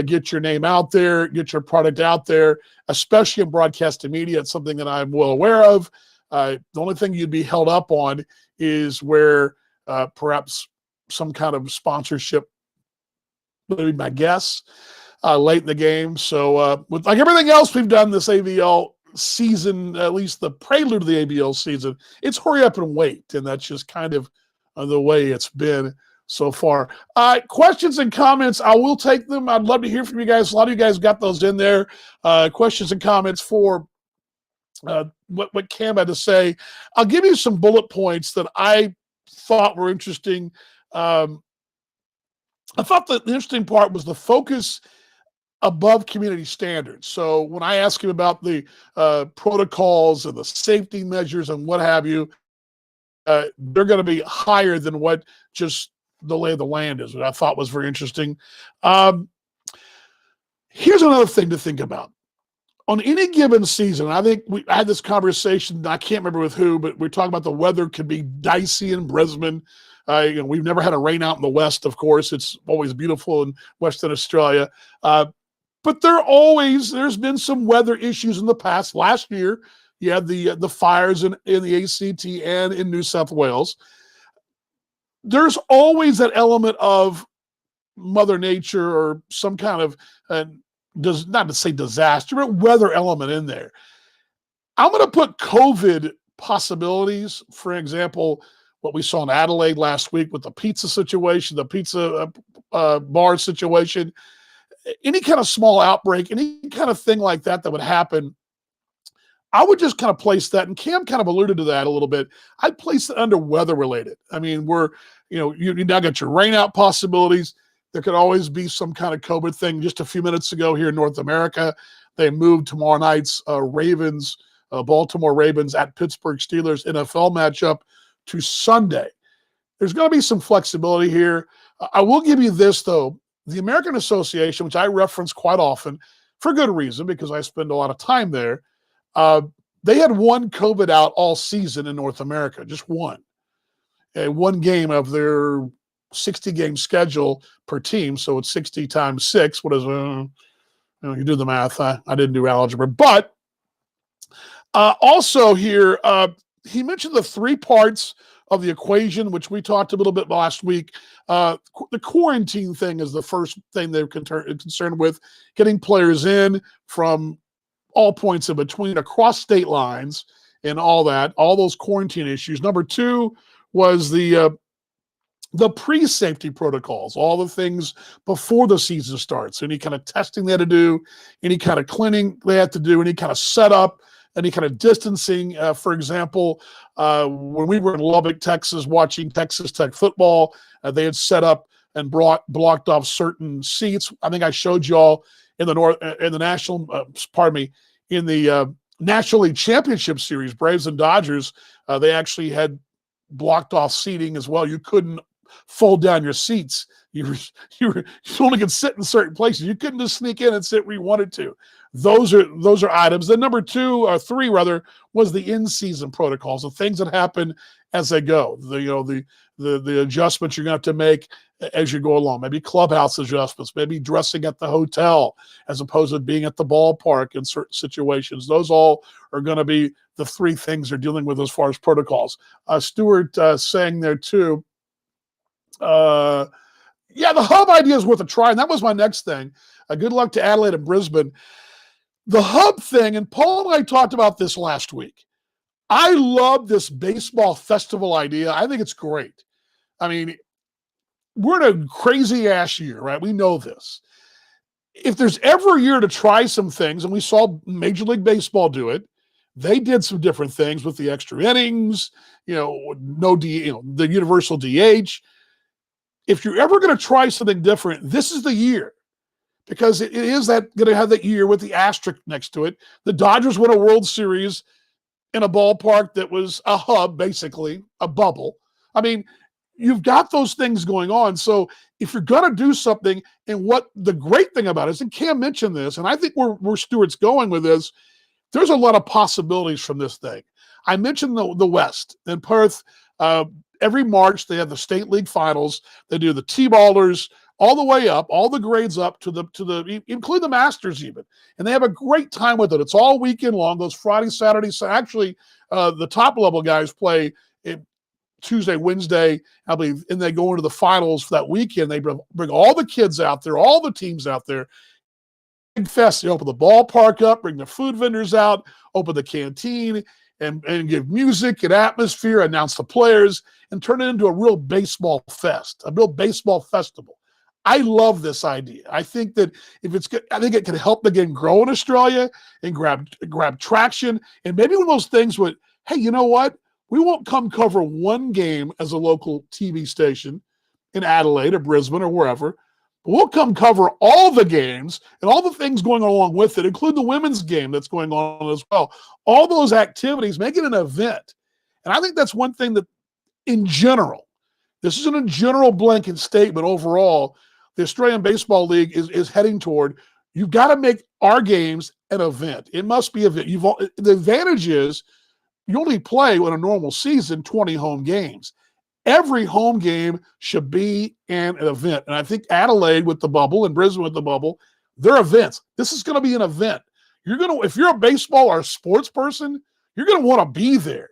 get your name out there, get your product out there, especially in broadcast media. It's something that I'm well aware of. The only thing you'd be held up on is where perhaps some kind of sponsorship, would be my guess, late in the game. So with like everything else we've done this ABL season, at least the prelude of the ABL season, it's hurry up and wait. And that's just kind of the way it's been so far. Questions and comments, I will take them. I'd love to hear from you guys. A lot of you guys got those in there. Questions and comments for what Cam had to say. I'll give you some bullet points that I thought were interesting. I thought the interesting part was the focus above community standards. So when I ask him about the protocols and the safety measures and what have you, they're going to be higher than what just the lay of the land is, which I thought was very interesting. Here's another thing to think about. On any given season, I think I had this conversation, I can't remember with who, but we're talking about the weather could be dicey in Brisbane. We've never had a rain out in the West, of course. It's always beautiful in Western Australia. But there's been some weather issues in the past. Last year, you had the fires in the ACT and in New South Wales. There's always that element of Mother Nature or some kind of, not to say disaster, but weather element in there. I'm going to put COVID possibilities, for example, what we saw in Adelaide last week with the pizza situation, the pizza bar situation, any kind of small outbreak, any kind of thing like that would happen. I would just kind of place that, and Cam kind of alluded to that a little bit. I'd place it under weather related. I mean, you now got your rain out possibilities. There could always be some kind of COVID thing. Just a few minutes ago here in North America, they moved tomorrow night's Baltimore Ravens at Pittsburgh Steelers NFL matchup to Sunday. There's going to be some flexibility here. I will give you this, though. The American Association, which I reference quite often for good reason because I spend a lot of time there, they had one COVID out all season in North America, just one. One game of their 60-game schedule per team, so it's 60 times 6. What is you do the math. I didn't do algebra. But also here, he mentioned the 3 parts of the equation, which we talked a little bit last week. The quarantine thing is the first thing they're concerned with, getting players in from all points in between, across state lines and all that, all those quarantine issues. Number 2 was the pre-safety protocols, all the things before the season starts, any kind of testing they had to do, any kind of cleaning they had to do, any kind of setup, any kind of distancing. For example, when we were in Lubbock, Texas, watching Texas Tech football, they had set up and blocked off certain seats. I think I showed you all in the National League Championship Series, Braves and Dodgers. They actually had blocked off seating as well. You couldn't fold down your seats. You only could sit in certain places. You couldn't just sneak in and sit where you wanted to. Those are items. Then number 3 was the in-season protocols, the things that happen as they go. The adjustments you're going to have to make as you go along. Maybe clubhouse adjustments, maybe dressing at the hotel as opposed to being at the ballpark in certain situations. Those all are going to be the 3 things they're dealing with as far as protocols. Stuart saying there too, the hub idea is worth a try, and that was my next thing. Good luck to Adelaide and Brisbane. The hub thing, and Paul and I talked about this last week. I love this baseball festival idea. I think it's great. I mean, we're in a crazy-ass year, right? We know this. If there's ever a year to try some things, and we saw Major League Baseball do it, they did some different things with the extra innings, the universal DH. If you're ever going to try something different, this is the year, because it is going to have that year with the asterisk next to it. The Dodgers won a World Series in a ballpark that was a hub, basically, a bubble. I mean, you've got those things going on. So if you're going to do something, and what the great thing about it is, and Cam mentioned this, and I think where Stuart's going with this, there's a lot of possibilities from this thing. I mentioned the West in Perth. Every March, they have the State League Finals. They do the T-ballers all the way up, all the grades up to the include the Masters even. And they have a great time with it. It's all weekend long. Those Friday, Saturday. So actually, the top level guys play Tuesday, Wednesday, I believe, and they go into the finals for that weekend. They bring all the kids out there, all the teams out there. Big fest. They open the ballpark up, bring the food vendors out, open the canteen. and give music and atmosphere, announce the players, and turn it into a real baseball fest, a real baseball festival. I love this idea. I think that I think it can help the game grow in Australia and grab traction. And maybe one of those things with, hey, you know what? We won't come cover one game as a local TV station in Adelaide or Brisbane or wherever. But we'll come cover all the games and all the things going on along with it, including the women's game that's going on as well. All those activities, make it an event. And I think that's one thing that, in general, this isn't a general blanket statement overall, the Australian Baseball League is heading toward. You've got to make our games an event. It must be the advantage is you only play in a normal season 20 home games. Every home game should be an event. And I think Adelaide with the bubble and Brisbane with the bubble, they're events. This is going to be an event. If you're a baseball or a sports person, you're going to want to be there.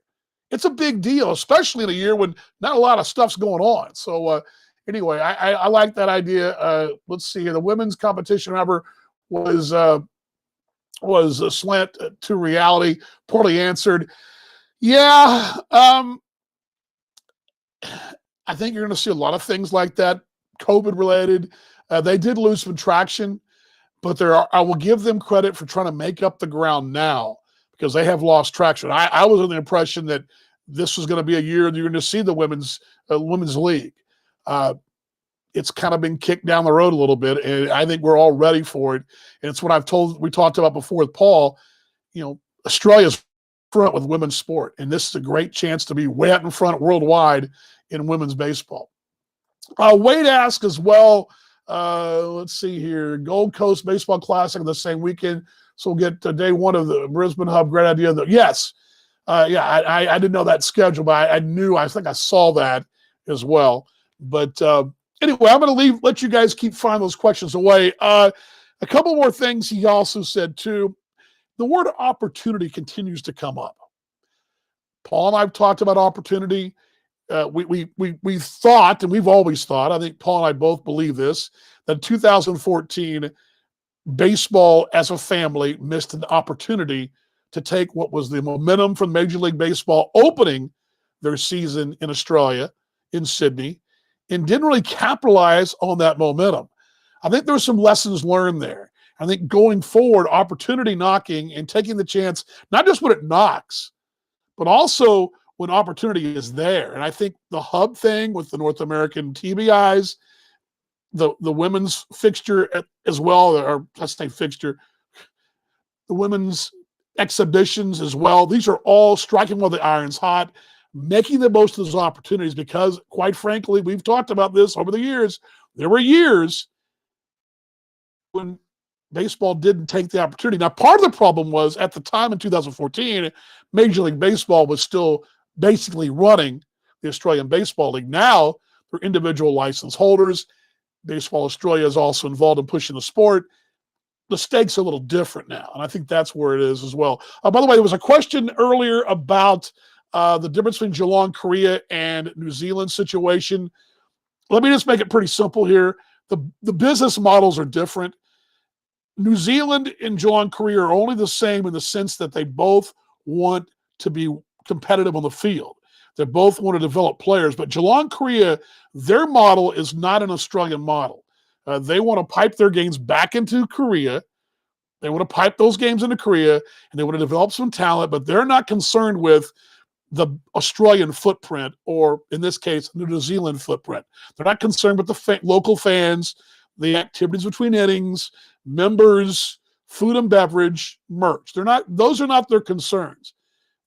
It's a big deal, especially in a year when not a lot of stuff's going on. So anyway, I like that idea. Let's see here. The women's competition, remember, was a slant to reality, poorly answered. Yeah, I think you're going to see a lot of things like that, COVID related. They did lose some traction, but I will give them credit for trying to make up the ground now because they have lost traction. I was under the impression that this was going to be a year that you're going to see the women's league. It's kind of been kicked down the road a little bit, and I think we're all ready for it. And it's what we talked about before with Paul. Australia's front with women's sport, and this is a great chance to be way out in front worldwide in women's baseball. Wade asked as well, let's see here, Gold Coast Baseball Classic the same weekend, so we'll get to day one of the Brisbane Hub. Great idea. Yes. I didn't know that schedule, but I think I saw that as well. But anyway, I'm going to let you guys keep firing those questions away. A couple more things he also said too. The word opportunity continues to come up. Paul and I have talked about opportunity. We thought, and we've always thought, I think Paul and I both believe this, that 2014 baseball as a family missed an opportunity to take what was the momentum from Major League Baseball opening their season in Australia, in Sydney, and didn't really capitalize on that momentum. I think there were some lessons learned there. I think going forward, opportunity knocking and taking the chance, not just when it knocks, but also when opportunity is there. And I think the hub thing with the North American TBIs, the women's fixture as well, or let's say fixture, the women's exhibitions as well, these are all striking while the iron's hot, making the most of those opportunities because, quite frankly, we've talked about this over the years. There were years when baseball didn't take the opportunity. Now, part of the problem was at the time in 2014, Major League Baseball was still basically running the Australian Baseball League. Now, they're individual license holders. Baseball Australia is also involved in pushing the sport. The stakes are a little different now, and I think that's where it is as well. By the way, there was a question earlier about the difference between Geelong, Korea, and New Zealand situation. Let me just make it pretty simple here. The business models are different. New Zealand and Geelong, Korea are only the same in the sense that they both want to be competitive on the field. They both want to develop players. But Geelong, Korea, their model is not an Australian model. They want to pipe their games back into Korea. They want to pipe those games into Korea, and they want to develop some talent, but they're not concerned with the Australian footprint, or in this case, the New Zealand footprint. They're not concerned with the local fans, the activities between innings, members, food and beverage, merch. Those are not their concerns.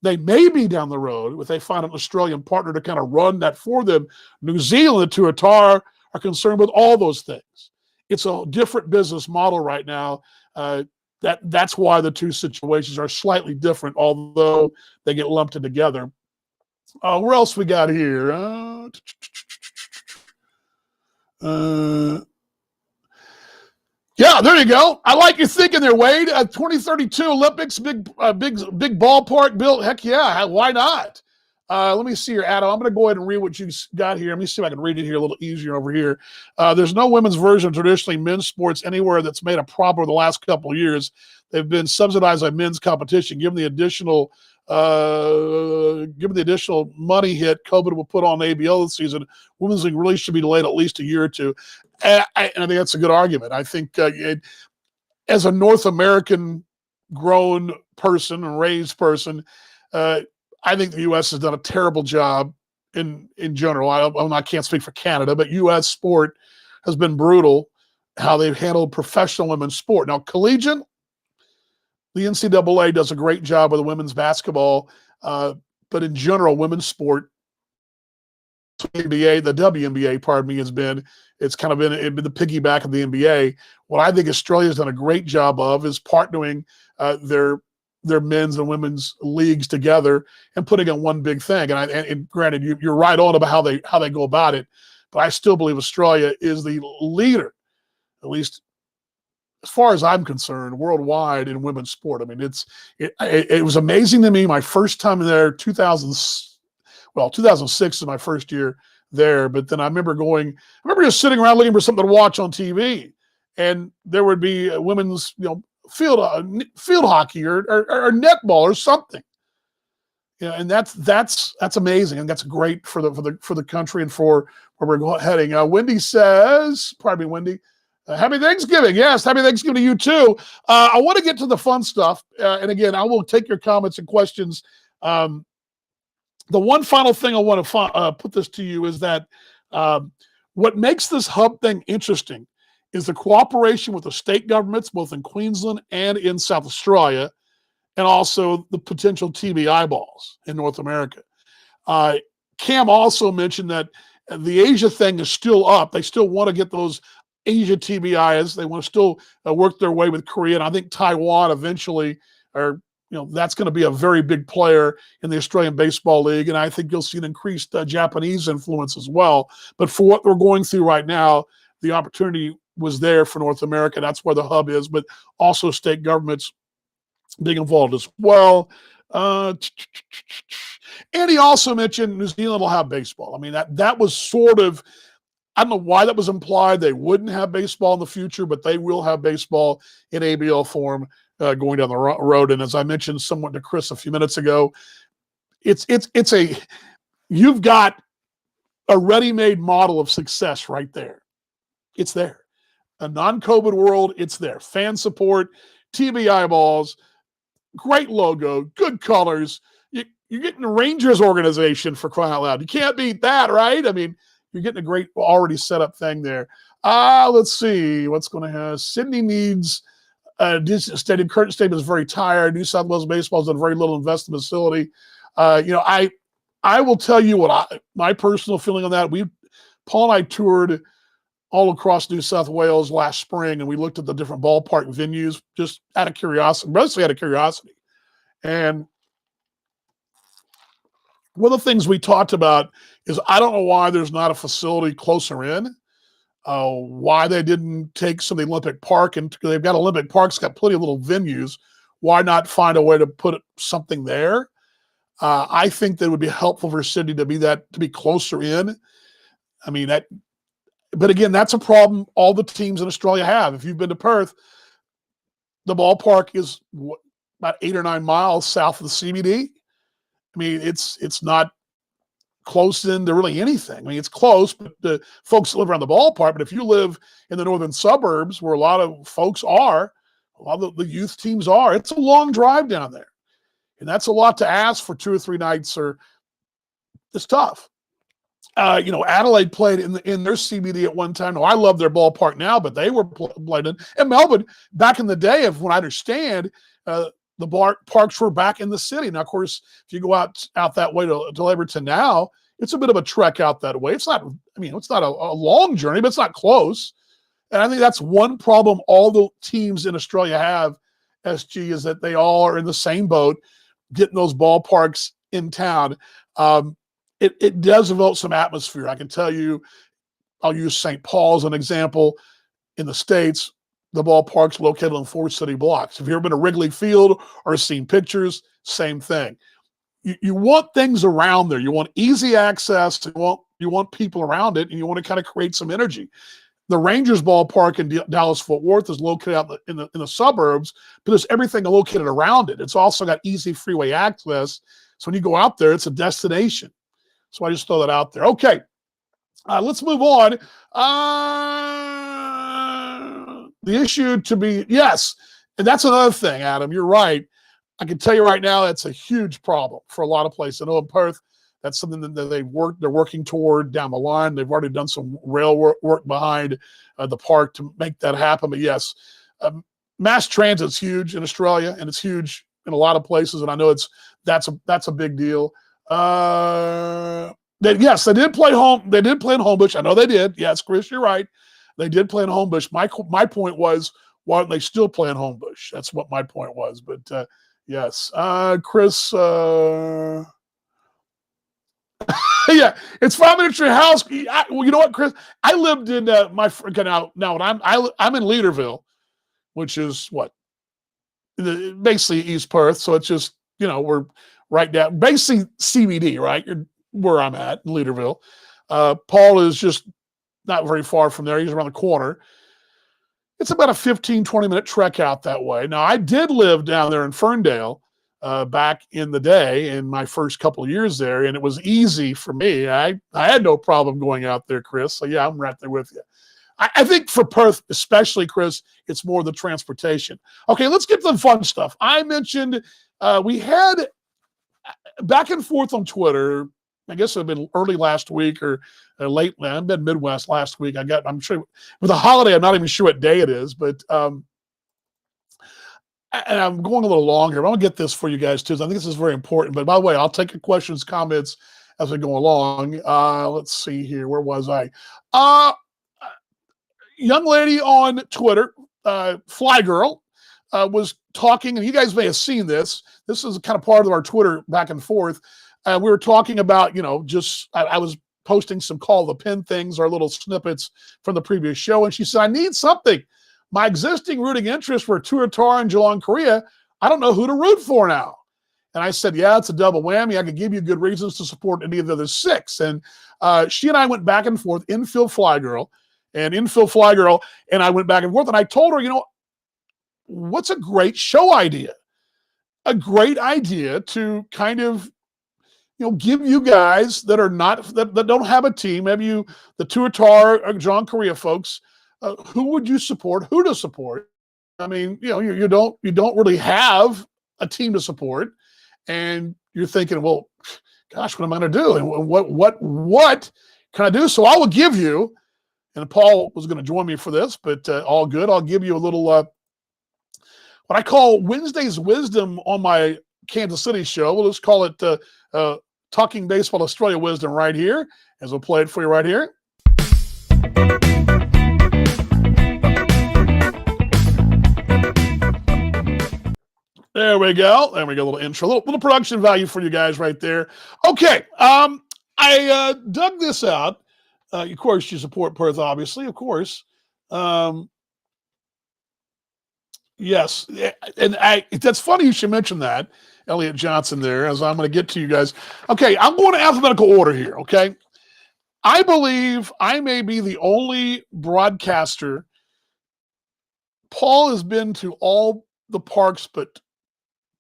They may be down the road if they find an Australian partner to kind of run that for them. New Zealand, to Atar, are concerned with all those things. It's a different business model right now. That's why the two situations are slightly different, although they get lumped in together. Where else we got here? Yeah, there you go. I like your thinking there, Wade. 2032 Olympics, big ballpark built. Heck yeah, why not? Let me see here, Adam. I'm going to go ahead and read what you got here. Let me see if I can read it here a little easier over here. There's no women's version of traditionally men's sports anywhere that's made a problem in the last couple of years. They've been subsidized by men's competition. Given the additional given the additional money hit COVID will put on ABL this season, women's league really should be delayed at least a year or two. And I think that's a good argument. I think as a North American grown person and raised person, I think the U.S. has done a terrible job in general. I can't speak for Canada, but U.S. sport has been brutal how they've handled professional women's sport. Now, collegiate, the NCAA does a great job with the women's basketball, but in general, women's sport, the WNBA, pardon me, it's kind of been the piggyback of the NBA. What I think Australia's done a great job of is partnering their men's and women's leagues together and putting in one big thing. And granted, you're right on about how they go about it, but I still believe Australia is the leader, at least as far as I'm concerned, worldwide in women's sport. I mean, it was amazing to me. My first time there, 2006 is my first year there. But then I remember just sitting around looking for something to watch on TV, and there would be women's, field hockey or netball or something. And that's amazing, and that's great for the country and for where we're heading. Wendy says, pardon me, Wendy. Happy Thanksgiving. Yes, happy Thanksgiving to you too. I want to get to the fun stuff. And again, I will take your comments and questions. The one final thing I want to put this to you is that what makes this hub thing interesting is the cooperation with the state governments, both in Queensland and in South Australia, and also the potential TV eyeballs in North America. Cam also mentioned that the Asia thing is still up. They still want to get those Asia TBIs. They want to still work their way with Korea, and I think Taiwan eventually that's going to be a very big player in the Australian Baseball League, and I think you'll see an increased Japanese influence as well. But for what we're going through right now, the opportunity was there for North America. That's where the hub is, but also state governments being involved as well. And he also mentioned New Zealand will have baseball. I mean, that was sort of, I don't know why that was implied. They wouldn't have baseball in the future, but they will have baseball in ABL form going down the road. And as I mentioned somewhat to Chris a few minutes ago, you've got a ready-made model of success right there. It's there. A non-COVID world, it's there. Fan support, TV eyeballs, great logo, good colors. You're getting the Rangers organization, for crying out loud. You can't beat that, right? I mean, you're getting a great already set up thing there. Let's see what's going to happen. Sydney needs stadium. Current stadium is very tired. New South Wales Baseball has done very little investment in the facility. I will tell you what my personal feeling on that. Paul and I toured all across New South Wales last spring, and we looked at the different ballpark venues just out of curiosity, mostly out of curiosity. And one of the things we talked about is I don't know why there's not a facility closer in, why they didn't take some of the Olympic Park, and they've got Olympic Park's got plenty of little venues. Why not find a way to put something there? I think that it would be helpful for Sydney to be closer in. I mean, but again, that's a problem all the teams in Australia have. If you've been to Perth, the ballpark is about 8 or 9 miles south of the CBD. I mean, it's not close into really anything. I mean, it's close, but the folks that live around the ballpark. But if you live in the northern suburbs where a lot of folks are, a lot of the youth teams are, it's a long drive down there. And that's a lot to ask for 2 or 3 nights, or it's tough. Adelaide played in their CBD at one time. Now, I love their ballpark now, but they were playing in. And Melbourne, back in the day, of when I understand, the parks were back in the city. Now, of course, if you go out that way to Laverton now, it's a bit of a trek out that way. It's not a long journey, but it's not close. And I think that's one problem all the teams in Australia have, SG, is that they all are in the same boat, getting those ballparks in town. It does develop some atmosphere. I can tell you, I'll use St. Paul as an example. In the States, the ballpark's located on 4 city blocks. If you've ever been to Wrigley Field or seen pictures, same thing. You want things around there. You want easy access. You want people around it, and you want to kind of create some energy. The Rangers ballpark in Dallas-Fort Worth is located out in the suburbs, but there's everything located around it. It's also got easy freeway access. So when you go out there, it's a destination. So I just throw that out there. Okay, let's move on. The issue to be, yes, and that's another thing, Adam. You're right. I can tell you right now, that's a huge problem for a lot of places. I know in Perth, that's something that they're working toward down the line. They've already done some rail work behind the park to make that happen. But yes, mass transit's huge in Australia, and it's huge in a lot of places. And I know that's a big deal. Yes, they did play home. They did play in Homebush. I know they did. Yes, Chris, you're right. They did play in Homebush. My point was, why don't they still play in Homebush? That's what my point was. But yes, Chris. Yeah, it's 5 minutes from your house. Well, you know what, Chris? I lived in now when I'm in Leaderville, which is what basically East Perth. So it's just we're right down basically CBD, right? You're where I'm at in Leaderville. Paul is just not very far from there. He's around the corner. It's about a 15-20 minute trek out that way. Now I did live down there in Ferndale. Back in the day, in my first couple of years there, and it was easy for me. I had no problem going out there, Chris. So yeah, I'm right there with you. I think for Perth, especially, Chris, it's more the transportation. Okay, let's get to the fun stuff. I mentioned we had back and forth on Twitter. I guess it had been early last week or late. I've been Midwest last week. I'm sure with the holiday, I'm not even sure what day it is, but and I'm going a little long here, but I'm going to get this for you guys too. I think this is very important. But by the way, I'll take your questions, comments as we go along. Let's see here. Where was I? Young lady on Twitter, Fly Girl, was talking, and you guys may have seen this. This is kind of part of our Twitter back and forth. We were talking about, I was posting some Call the Pin things, our little snippets from the previous show. And she said, I need something. My existing rooting interests were Tuatara and Geelong Korea. I don't know who to root for now. And I said, yeah, it's a double whammy. I could give you good reasons to support any of the other six. And she and I went back and forth, Infield Fly Girl, and I went back and forth. And I told her, what's a great show idea? A great idea to kind of, give you guys that are not, that don't have a team, maybe the Tuatara or Geelong Korea folks, who would you support? Who to support? I mean, you don't really have a team to support, and you're thinking, well, gosh, what am I going to do? And what can I do? So I will give you, and Paul was going to join me for this, but all good. I'll give you a little what I call Wednesday's wisdom on my Kansas City show. We'll just call it Talking Baseball Australia Wisdom right here, as we'll play it for you right here. There we go. There we go. A little intro, little production value for you guys right there. Okay. I dug this out. Of course, you support Perth, obviously. Of course. Yes. And that's funny you should mention that, Elliot Johnson there, as I'm going to get to you guys. Okay. I'm going to alphabetical order here. Okay. I believe I may be the only broadcaster. Paul has been to all the parks but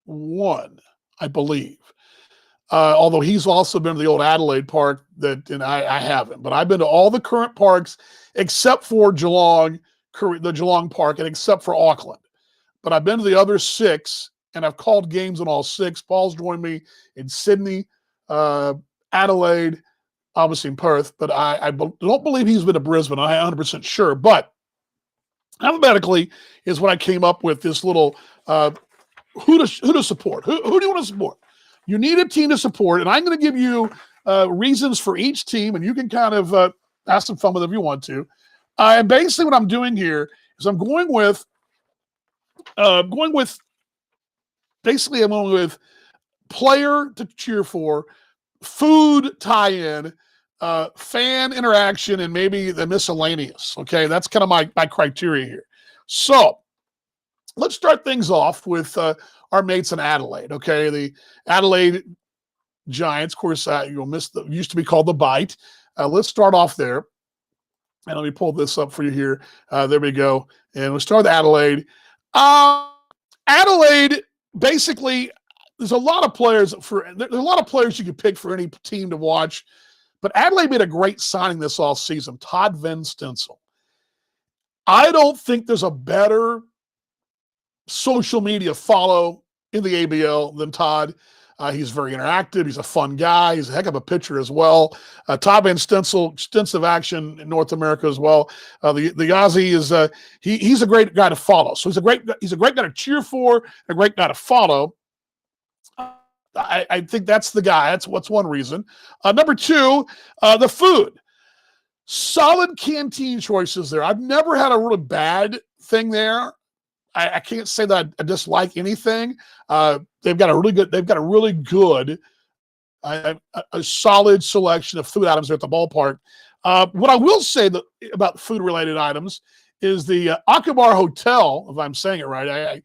one, I believe. Although he's also been to the old Adelaide Park and I haven't. But I've been to all the current parks except for Geelong, the Geelong Park, and except for Auckland. But I've been to the other six, and I've called games on all six. Paul's joined me in Sydney, Adelaide, obviously in Perth. But I don't believe he's been to Brisbane. I'm 100% sure. But alphabetically is what I came up with, this little who to support. Who do you want to support? You need a team to support, and I'm going to give you reasons for each team, and you can kind of have some fun with it if you want to. And basically what I'm doing here is I'm going with player to cheer for, food tie-in, fan interaction, and maybe the miscellaneous. Okay, that's kind of my criteria here. So let's start things off with our mates in Adelaide. Okay, the Adelaide Giants, of course, used to be called the Bite. Let's start off there. And let me pull this up for you here. There we go. And we'll start with Adelaide. Adelaide, basically, there's a lot of players you could pick for any team to watch. But Adelaide made a great signing this offseason, Todd Van Stencil. I don't think there's a better social media follow in the ABL than Todd. He's very interactive. He's a fun guy. He's a heck of a pitcher as well. Todd Van Stencil, extensive action in North America as well. The Aussie is he's a great guy to follow. So he's a great guy to cheer for, a great guy to follow. I think that's the guy. That's what's one reason. Number two, the food. Solid canteen choices there. I've never had a really bad thing there. I can't say that I dislike anything. They've got a really good, a solid selection of food items there at the ballpark. What I will say about food-related items is the Akbar Hotel, if I'm saying it right,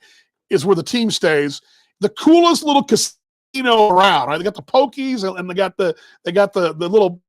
is where the team stays. The coolest little casino around. Right? They got the pokies and they got the little.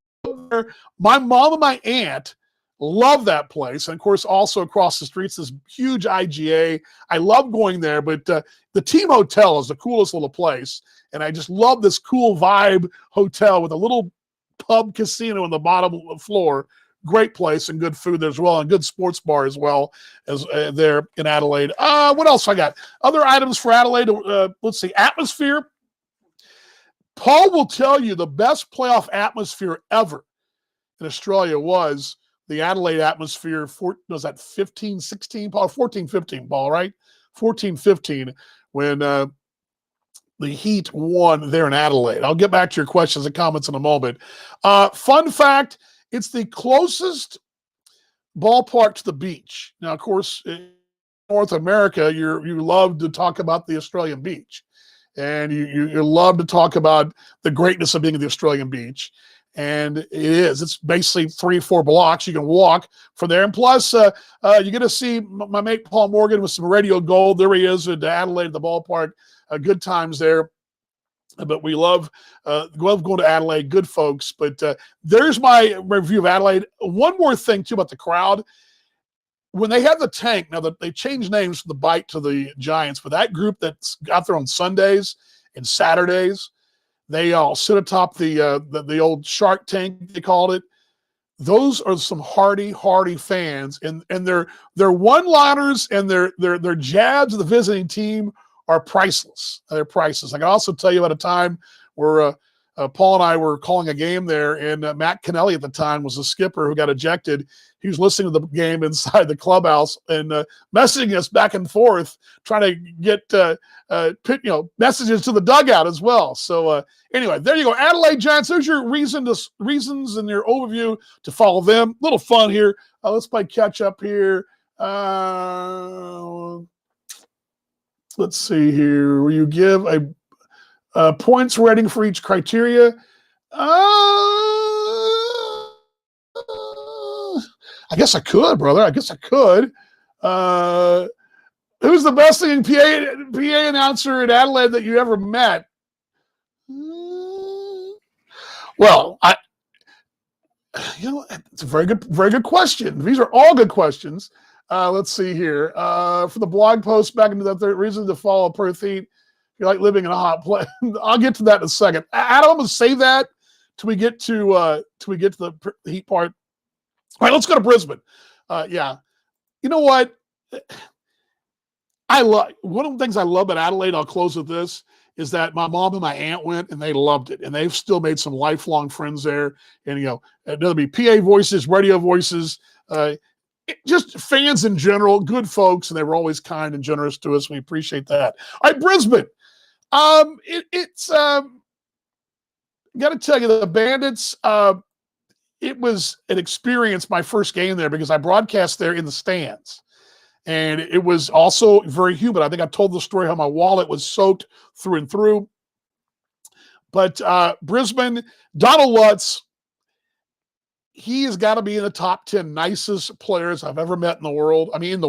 My mom and my aunt love that place. And of course, also across the streets, this huge IGA. I love going there, but the team hotel is the coolest little place. And I just love this cool vibe hotel with a little pub casino on the bottom floor. Great place and good food there as well, and good sports bar as well as there in Adelaide. What else I got? Other items for Adelaide. Let's see. Atmosphere. Paul will tell you the best playoff atmosphere ever in Australia was the Adelaide atmosphere. Was that 15-16, Paul? 14-15, Paul, right? 14-15 when the Heat won there in Adelaide. I'll get back to your questions and comments in a moment. Fun fact, it's the closest ballpark to the beach. Now, of course, in North America, you love to talk about the Australian beach. And you love to talk about the greatness of being at the Australian beach. And it is. It's basically 3-4 blocks. You can walk from there. And plus, you get to see my mate Paul Morgan with some radio gold. There he is at Adelaide, the ballpark. Good times there. But we love going to Adelaide. Good folks. But there's my review of Adelaide. One more thing, too, about the crowd. When they have the tank, now that they changed names from the Bite to the Giants, but that group that's out there on Sundays and Saturdays, they all sit atop the old Shark Tank, they called it. Those are some hardy fans, and their one-liners and their jabs of the visiting team are priceless. They're priceless. I can also tell you about a time where Paul and I were calling a game there, and Matt Kennelly at the time was the skipper who got ejected. He was listening to the game inside the clubhouse and messaging us back and forth, trying to get messages to the dugout as well. So anyway, there you go. Adelaide Giants, there's your reasons and your overview to follow them. Little fun here. Let's play catch up here. Let's see here. Will you give a points rating for each criteria? I guess I could, brother. I guess I could. Who's the best thing PA announcer in Adelaide that you ever met? Well, it's a very good question. These are all good questions. Let's see here. For the blog post back into the third reason to follow Perth Heat. If you like living in a hot place, I'll get to that in a second. Adam, I'm going to save that till we get to the Heat part. All right, let's go to Brisbane. Yeah, you know what? One of the things I love about Adelaide. I'll close with this: is that my mom and my aunt went and they loved it, and they've still made some lifelong friends there. And there'll be PA voices, radio voices, just fans in general, good folks, and they were always kind and generous to us. We appreciate that. All right, Brisbane. It's got to tell you, the Bandits. It was an experience, my first game there, because I broadcast there in the stands. And it was also very humid. I think I told the story how my wallet was soaked through and through. But Brisbane, Donald Lutz, he has got to be in the top 10 nicest players I've ever met in the world. I mean,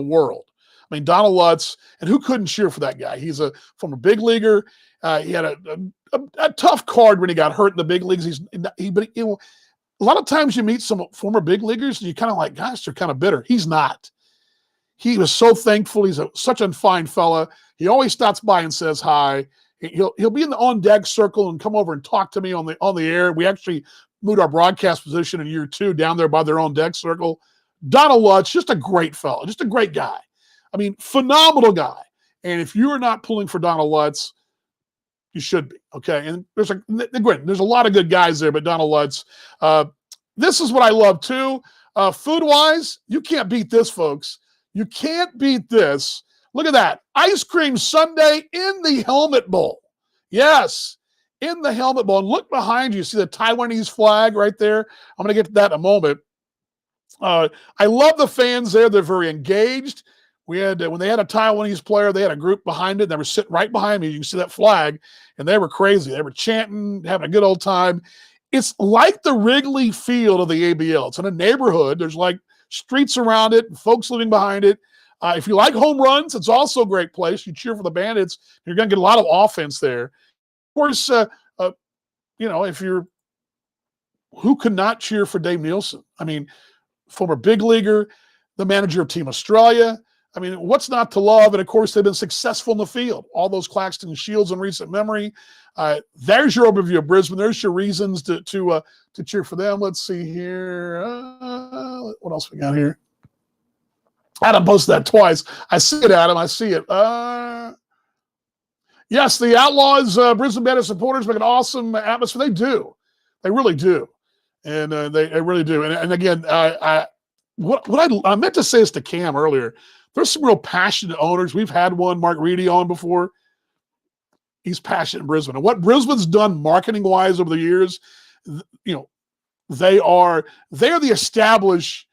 Donald Lutz, and who couldn't cheer for that guy? He's a former big leaguer. He had a tough card when he got hurt in the big leagues. a lot of times you meet some former big leaguers and you kind of like, gosh, they're kind of bitter. He's not. He was so thankful. He's such a fine fella. He always stops by and says hi. He'll be in the on deck circle and come over and talk to me on the air. We actually moved our broadcast position in year 2 down there by their own deck circle. Donald Lutz, just a great fellow, just a great guy. I mean, phenomenal guy. And if you are not pulling for Donald Lutz, you should be, okay? And there's a lot of good guys there, but Donald Lutz, this is what I love too. Food-wise, you can't beat this, folks. You can't beat this. Look at that. Ice cream sundae in the Helmet Bowl. Yes, in the Helmet Bowl. And look behind you. See the Taiwanese flag right there? I'm going to get to that in a moment. I love the fans there. They're very engaged. We had when they had a Taiwanese player, they had a group behind it. They were sitting right behind me. You can see that flag, and they were crazy. They were chanting, having a good old time. It's like the Wrigley Field of the ABL. It's in a neighborhood. There's like streets around it, and folks living behind it. If you like home runs, it's also a great place. You cheer for the Bandits, you're going to get a lot of offense there. Of course, if you're who could not cheer for Dave Nielsen? I mean, former big leaguer, the manager of Team Australia. I mean, what's not to love? And of course, they've been successful in the field. All those Claxton Shields in recent memory. There's your overview of Brisbane. There's your reasons to cheer for them. Let's see here. What else we got here? Adam posted that twice. I see it, Adam. I see it. Yes, the Outlaws, Brisbane Bandits supporters make an awesome atmosphere. They do. They really do. And they really do. And again, what I meant to say this to Cam earlier. There's some real passionate owners. We've had one, Mark Reedy, on before. He's passionate in Brisbane. And what Brisbane's done marketing-wise over the years, they are the establishment.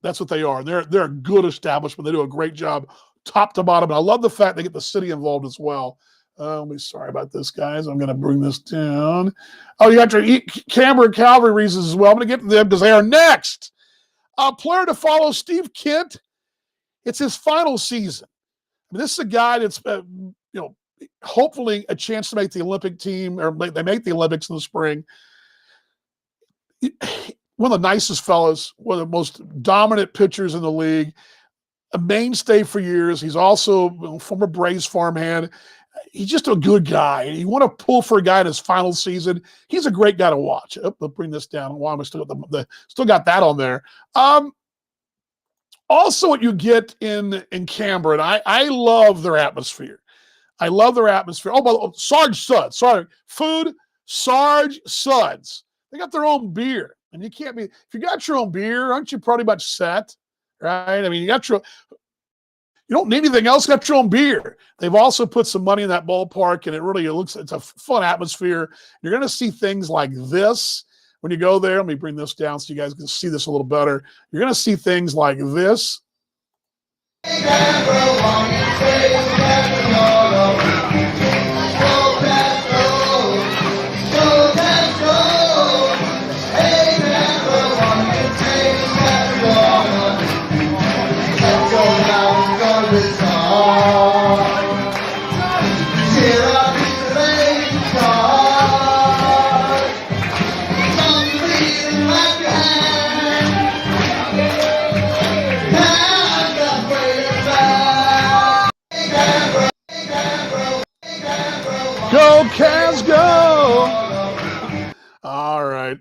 That's what they are. They're a good establishment. They do a great job top to bottom. And I love the fact they get the city involved as well. Sorry about this, guys. I'm going to bring this down. Oh, you got your Canberra Cavalry reasons as well. I'm going to get to them because they are next. A player to follow, Steve Kent. It's his final season. I mean, this is a guy that's, hopefully a chance to make the Olympic team, or they make the Olympics in the spring. One of the nicest fellas, one of the most dominant pitchers in the league, a mainstay for years. He's also a former Braves farmhand. He's just a good guy. And you want to pull for a guy in his final season. He's a great guy to watch. I'll bring this down. Why am I still got that on there? Also, what you get in Canberra, and I love their atmosphere. I love their atmosphere. Oh, by the way, Sarge Suds. Sorry, food, Sarge Suds. They got their own beer. And you can't be, if you got your own beer, aren't you pretty much set? Right? I mean, you don't need anything else, you got your own beer. They've also put some money in that ballpark, and it's a fun atmosphere. You're going to see things like this when you go there. Let me bring this down so you guys can see this a little better. You're going to see things like this. Go, Cavs, go! All right.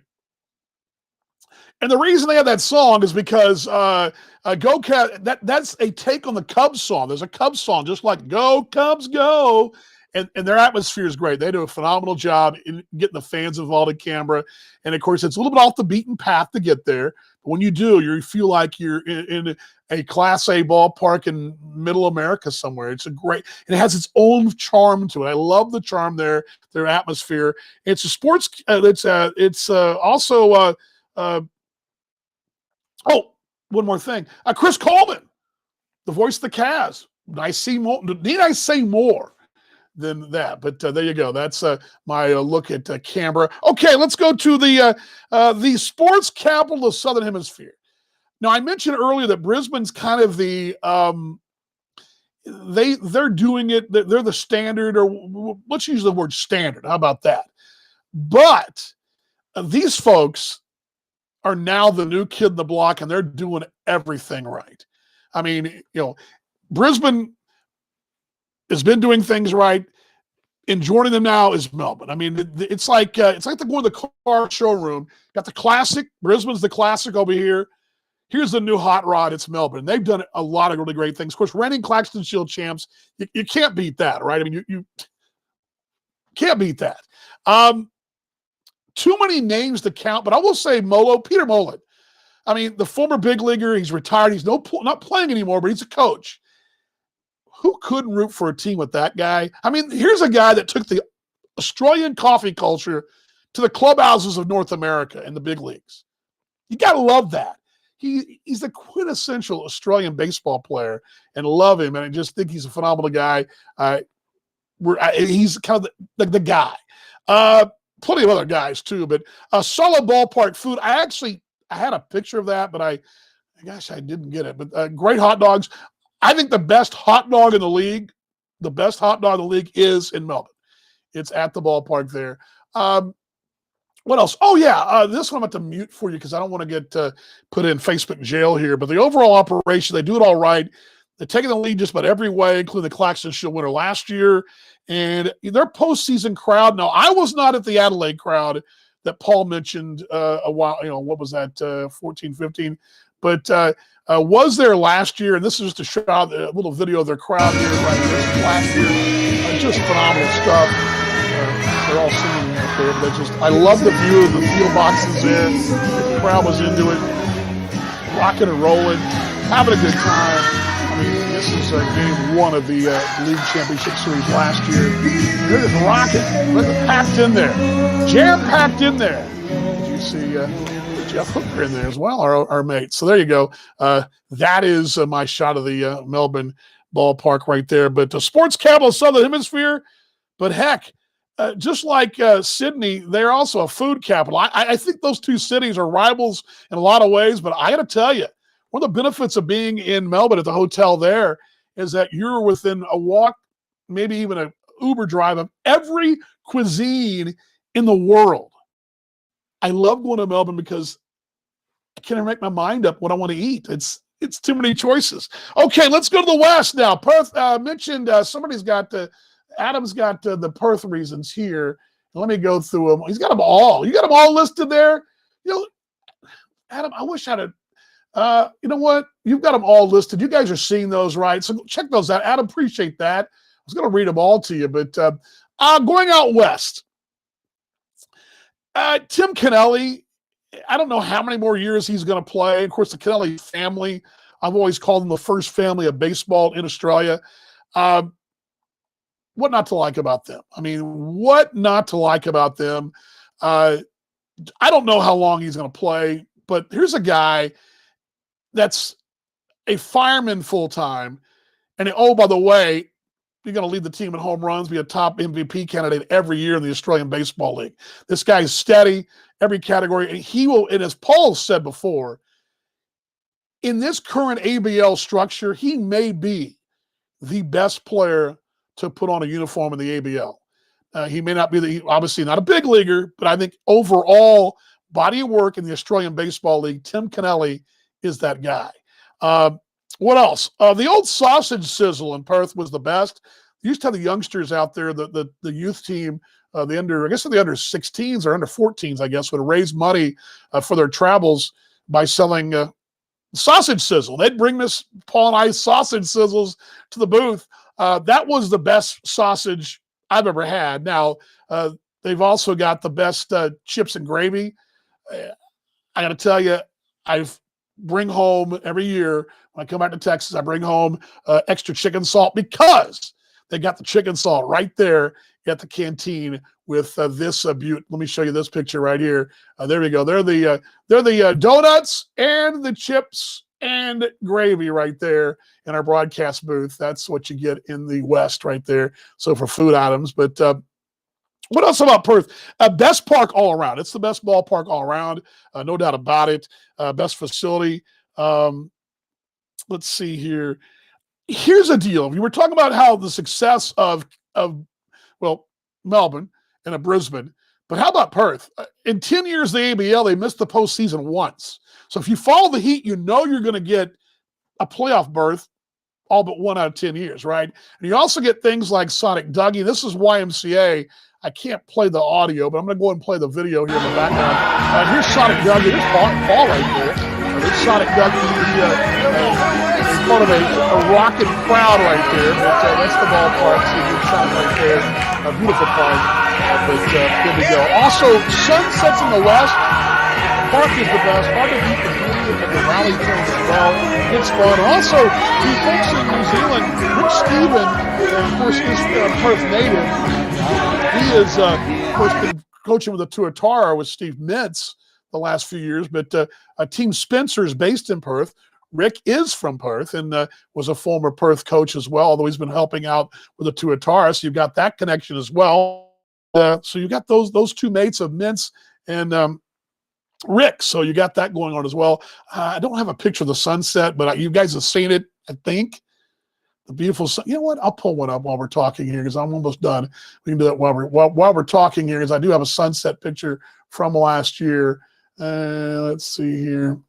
And the reason they have that song is because Go Cavs, that's a take on the Cubs song. There's a Cubs song just like Go, Cubs, go. And their atmosphere is great. They do a phenomenal job in getting the fans involved in Canberra. And, of course, it's a little bit off the beaten path to get there. But when you do, you feel like you're in a Class A ballpark in middle America somewhere. It's and it has its own charm to it. I love the charm there, their atmosphere. It's a sports, also, one more thing. Chris Coleman, the voice of the Cavs. Need I say more than that? But there you go. That's my look at Canberra. Okay, let's go to the sports capital of the Southern Hemisphere. Now, I mentioned earlier that Brisbane's kind of the they're doing it. They're the standard, or let's use the word standard. How about that? But these folks are now the new kid in the block, and they're doing everything right. I mean, Brisbane has been doing things right. And joining them now is Melbourne. I mean, it's like they're going to the car showroom. Got the classic. Brisbane's the classic over here. Here's the new hot rod. It's Melbourne. They've done a lot of really great things. Of course, reigning Claxton Shield champs. You can't beat that, right? I mean, you can't beat that. Too many names to count, but I will say Peter Molan. I mean, the former big leaguer. He's retired. He's not playing anymore, but he's a coach. Who couldn't root for a team with that guy? I mean, here's a guy that took the Australian coffee culture to the clubhouses of North America and the big leagues. You got to love that. He's the quintessential Australian baseball player, and love him. And I just think he's a phenomenal guy. He's kind of the guy. Plenty of other guys too, but Solid Ballpark Food. I had a picture of that, but I didn't get it. But great hot dogs. I think the best hot dog in the league is in Melbourne. It's at the ballpark there. What else? Oh, yeah. This one I'm going to mute for you because I don't want to get put in Facebook jail here. But the overall operation, they do it all right. They're taking the lead just about every way, including the Claxton Shield winner last year. And their postseason crowd. Now, I was not at the Adelaide crowd that Paul mentioned a while. What was that, 14, 15? But was there last year, and this is just a shot, a little video of their crowd here right here last year. Just phenomenal stuff. They're all singing out there, but I love the view of the field boxes there. The crowd was into it, rocking and rolling, having a good time. I mean, this is game one of the League Championship Series last year. They're just rocking. Look at packed in there. Jam-packed in there. Did you see Jeff Hooker in there as well, our mate. So there you go. That is my shot of the Melbourne ballpark right there. But the sports capital of the Southern Hemisphere, but heck, just like Sydney, they're also a food capital. I think those two cities are rivals in a lot of ways, but I got to tell you, one of the benefits of being in Melbourne at the hotel there is that you're within a walk, maybe even an Uber drive of every cuisine in the world. I love going to Melbourne because I can't make my mind up what I want to eat. It's too many choices. Okay, let's go to the West now. Perth mentioned somebody's got Adam's got the Perth reasons here. Let me go through them. He's got them all. You got them all listed there. Adam, I wish I'd have. You know what? You've got them all listed. You guys are seeing those, right? So check those out. Adam, appreciate that. I was going to read them all to you, but going out west. Tim Kennelly, I don't know how many more years he's going to play. Of course, the Kennelly family, I've always called them the first family of baseball in Australia. What not to like about them? I mean, what not to like about them? I don't know how long he's going to play, but here's a guy that's a fireman full-time. And oh, by the way, you're going to lead the team in home runs, be a top MVP candidate every year in the Australian Baseball League. This guy's steady, every category. And he will, and as Paul said before, in this current ABL structure, he may be the best player to put on a uniform in the ABL. He may not be obviously not a big leaguer, but I think overall body of work in the Australian Baseball League, Tim Kennelly is that guy. What else? The old sausage sizzle in Perth was the best. They used to have the youngsters out there, the youth team, the under 16s or under 14s, I guess, would raise money for their travels by selling sausage sizzle. They'd bring this Paul and I sausage sizzles to the booth. That was the best sausage I've ever had. Now, they've also got the best chips and gravy. I got to tell you, I bring home every year when I come back to Texas, I bring home extra chicken salt because they got the chicken salt right there at the canteen with this butte. Let me show you this picture right here. There we go. They're the donuts and the chips and gravy right there in our broadcast booth. That's what you get in the West right there. So for food items, but what else about Perth? Best park all around. It's the best ballpark all around, no doubt about it. Best facility. Let's see here. Here's a deal. We were talking about how the success of Melbourne and Brisbane, But how about Perth? In 10 years of the ABL, they missed the postseason once. So if you follow the Heat, you know you're going to get a playoff berth all but 1 out of 10 years, right? And you also get things like Sonic Dougie. This is YMCA. I can't play the audio, but I'm going to go ahead and play the video here in the background. Here's Sonic Dougie. There's ball right there. There's Sonic Dougie. He's part of a rocking crowd right there. But that's the ballpark. So you can shot right there. A beautiful park. But here we go. Also, sunsets in the west. Park is the best. Hard to beat the beauty of the rally turns as well. It's fun. Also, the folks in New Zealand, Rick Steven, of course, is Perth native. He has, of course, been coaching with the Tuatara with Steve Mintz the last few years. But Team Spencer is based in Perth. Rick is from Perth and was a former Perth coach as well, although he's been helping out with the Tuatara. So you've got that connection as well. So you got those two mates of Mintz and Rick. So you got that going on as well. I don't have a picture of the sunset, but you guys have seen it, I think. The beautiful sun. You know what? I'll pull one up while we're talking here because I'm almost done. We can do that while we're talking here because I do have a sunset picture from last year. Let's see here.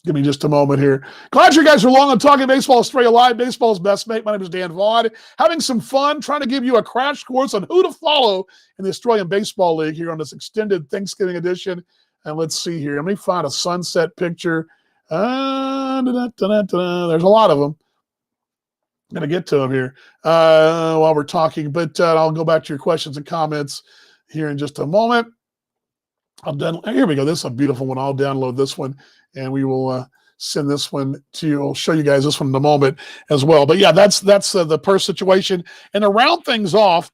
Give me just a moment here. Glad you guys are along on Talking Baseball Australia Live, baseball's best mate. My name is Dan Vaughn. Having some fun, trying to give you a crash course on who to follow in the Australian Baseball League here on this extended Thanksgiving edition. And let's see here. Let me find a sunset picture. There's a lot of them. I'm going to get to them here while we're talking, but I'll go back to your questions and comments here in just a moment. Here we go. This is a beautiful one. I'll download this one, and we will send this one to you. I'll show you guys this one in a moment as well. But yeah, that's the Perth situation. And to round things off,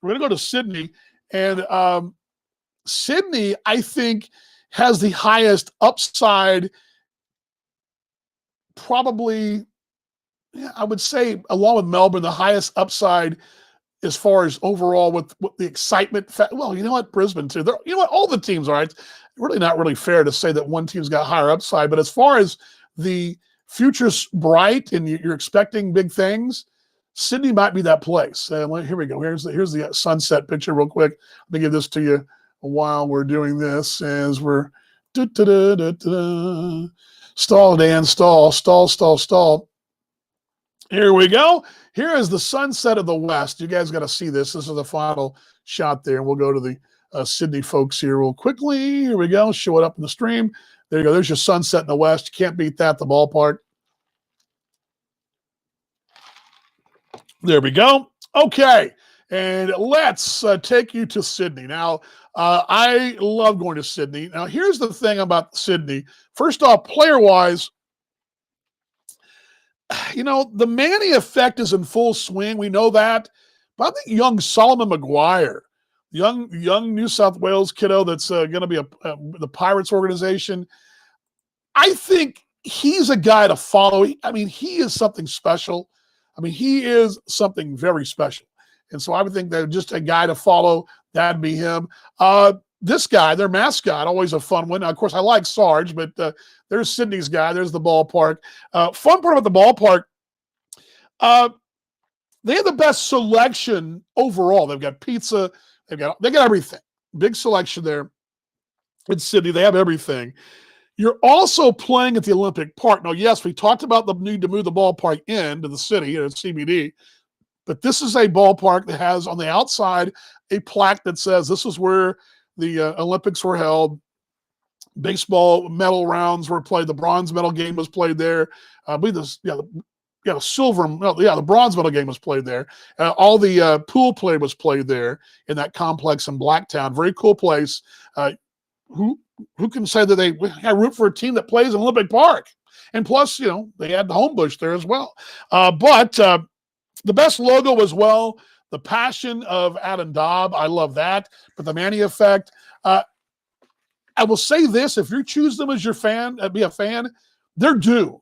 we're going to go to Sydney, and Sydney, I think, has the highest upside, probably. Yeah, I would say, along with Melbourne, the highest upside as far as overall with the excitement. Well, you know what? Brisbane, too. You know what? All the teams are. It's really not really fair to say that one team's got higher upside. But as far as the future's bright and you're expecting big things, Sydney might be that place. And here we go. Here's the sunset picture real quick. Let me give this to you while we're doing this as we're stall, Dan, stall. Here we go. Here is the sunset of the West. You guys got to see this. This is the final shot there. And we'll go to the Sydney folks here real quickly. Here we go. Show it up in the stream. There you go. There's your sunset in the West. You can't beat that, the ballpark. There we go. Okay. And let's take you to Sydney. Now, I love going to Sydney. Now, here's the thing about Sydney. First off, player-wise, you know, the Manny effect is in full swing. We know that. But I think young Solomon McGuire, young New South Wales kiddo that's going to be the Pirates organization, I think he's a guy to follow. I mean, he is something special. I mean, he is something very special. And so I would think that just a guy to follow, that'd be him. This guy, their mascot, always a fun one. Now, of course, I like Sarge, but there's Sydney's guy. There's the ballpark. Fun part about the ballpark, they have the best selection overall. They've got pizza. They got everything. Big selection there in Sydney. They have everything. You're also playing at the Olympic Park. Now, yes, we talked about the need to move the ballpark into the city, CBD, but this is a ballpark that has on the outside a plaque that says this is where the Olympics were held. Baseball medal rounds were played. The bronze medal game was played there. I believe the bronze medal game was played there. All the pool play was played there in that complex in Blacktown. Very cool place. Who can say that they root for a team that plays in Olympic Park? And plus, you know, they had the Homebush there as well. But the best logo as well. The passion of Adam Dobb, I love that. But the Manny effect, I will say this: if you choose them as your fan, be a fan, they're due.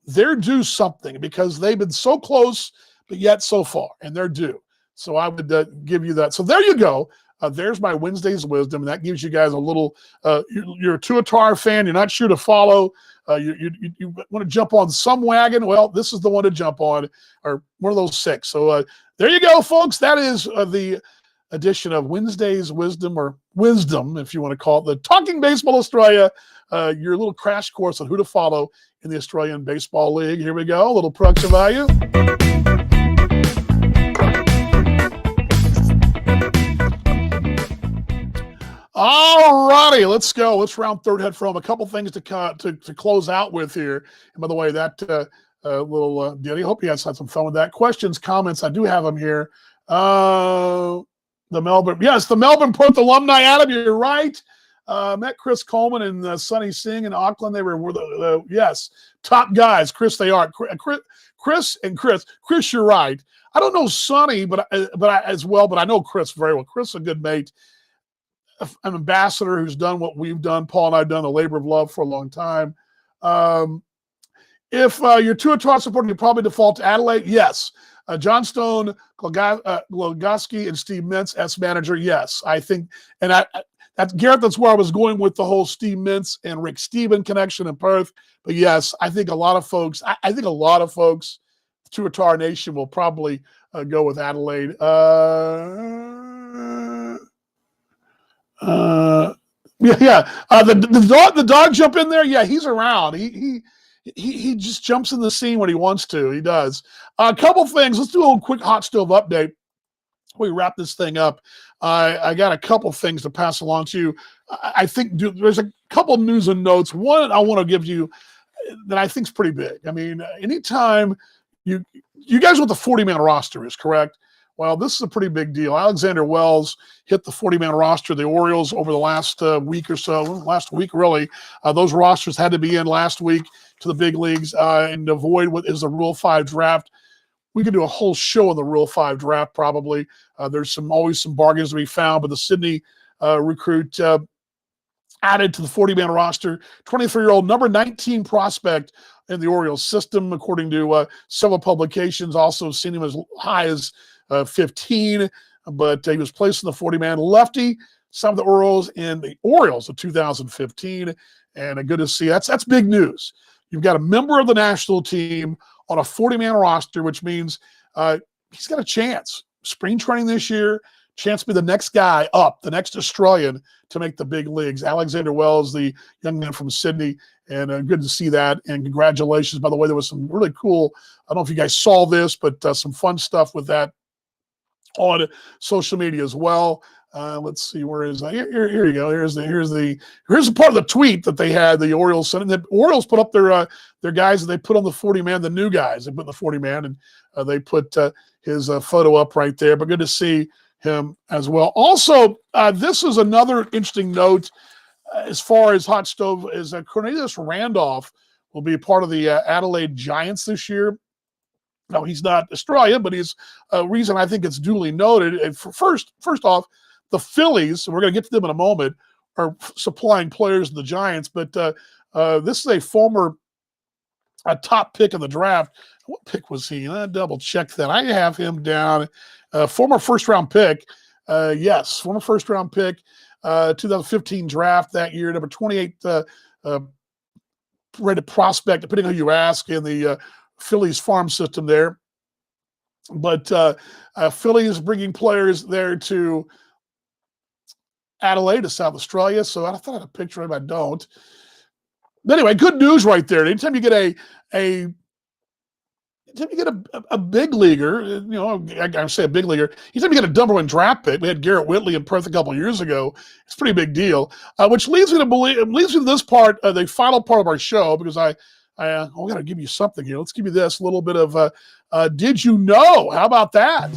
They're due something because they've been so close, but yet so far, and they're due. So I would give you that. So there you go. There's my Wednesday's wisdom, and that gives you guys a little. You're a Tuatara fan. You're not sure to follow. You want to jump on some wagon. Well, this is the one to jump on, or one of those six. So there you go, folks. That is the edition of Wednesday's Wisdom, or Wisdom, if you want to call it, the Talking Baseball Australia, your little crash course on who to follow in the Australian Baseball League. Here we go, a little production value. All righty, let's go. Let's round third head from a couple things to close out with here. And by the way, that little deal, I hope you guys had some fun with that. Questions, comments, I do have them here. The Melbourne Perth alumni, Adam, you're right. Met Chris Coleman and Sonny Singh in Auckland. They were yes, top guys. Chris, they are. Chris, you're right. I don't know Sonny, but I know Chris very well. Chris is a good mate, an ambassador who's done what we've done. Paul and I have done a labor of love for a long time. If you're Tuatara supporting, you probably default to Adelaide. Yes. John Stone, Glogoski, and Steve Mintz as manager. Yes, I think, and that's where I was going with the whole Steve Mintz and Rick Steven connection in Perth. But yes, I think a lot of folks, Tuatara Nation will probably go with Adelaide. The dog jump in there. Yeah, he's around. He just jumps in the scene when he wants to. He does. A couple things. Let's do a little quick hot stove update. We wrap this thing up. I got a couple things to pass along to you. I think there's a couple news and notes. One I want to give you that I think is pretty big. I mean, anytime you guys know what the 40-man roster is, correct? Well, this is a pretty big deal. Alexander Wells hit the 40-man roster of the Orioles over the last week or so. Last week, really. Those rosters had to be in last week to the big leagues and avoid what is the Rule 5 draft. We could do a whole show on the Rule 5 draft probably. There's always some bargains to be found, but the Sydney recruit added to the 40-man roster, 23-year-old number 19 prospect in the Orioles system, according to several publications. Also seen him as high as 15, but he was placed in the 40-man. Lefty, some of the Orioles in the Orioles of 2015, and good to see. That's big news. You've got a member of the national team on a 40-man roster, which means he's got a chance. Spring training this year, chance to be the next guy up, the next Australian to make the big leagues. Alexander Wells, the young man from Sydney, and good to see that. And congratulations. By the way, there was some really cool, I don't know if you guys saw this, but some fun stuff with that on social media as well. Let's see, where is that? Here you go. Here's the part of the tweet that they had. The Orioles sent. The Orioles put up their guys that they put on the 40-man, the new guys. They put in the 40-man, and they put his photo up right there. But good to see him as well. Also, this is another interesting note as far as hot stove is Cornelius Randolph will be a part of the Adelaide Giants this year. Now, he's not Australian, but he's a reason I think it's duly noted. And first off, the Phillies, and we're going to get to them in a moment, are supplying players to the Giants. But this is a former top pick in the draft. What pick was he? I double check that. I have him down. Former first-round pick. Yes, former first-round pick. 2015 draft that year, number 28 rated prospect, depending on who you ask, in the Phillies farm system there. But Phillies bringing players there to Adelaide, to South Australia. So I thought I had a picture of him. I don't. But anyway, good news right there. Anytime you get a big leaguer, I say a big leaguer, anytime you get a number one draft pick, we had Garrett Whitley in Perth a couple of years ago. It's a pretty big deal, which leads me to this part, the final part of our show, because I got to give you something here. Let's give you this, a little bit of Did You Know? How about that?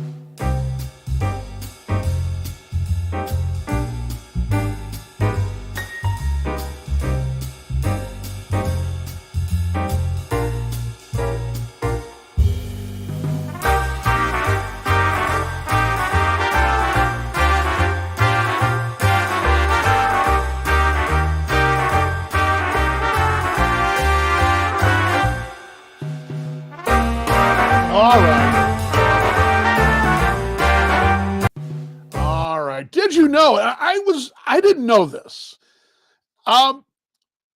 All right. Did you know? I didn't know this.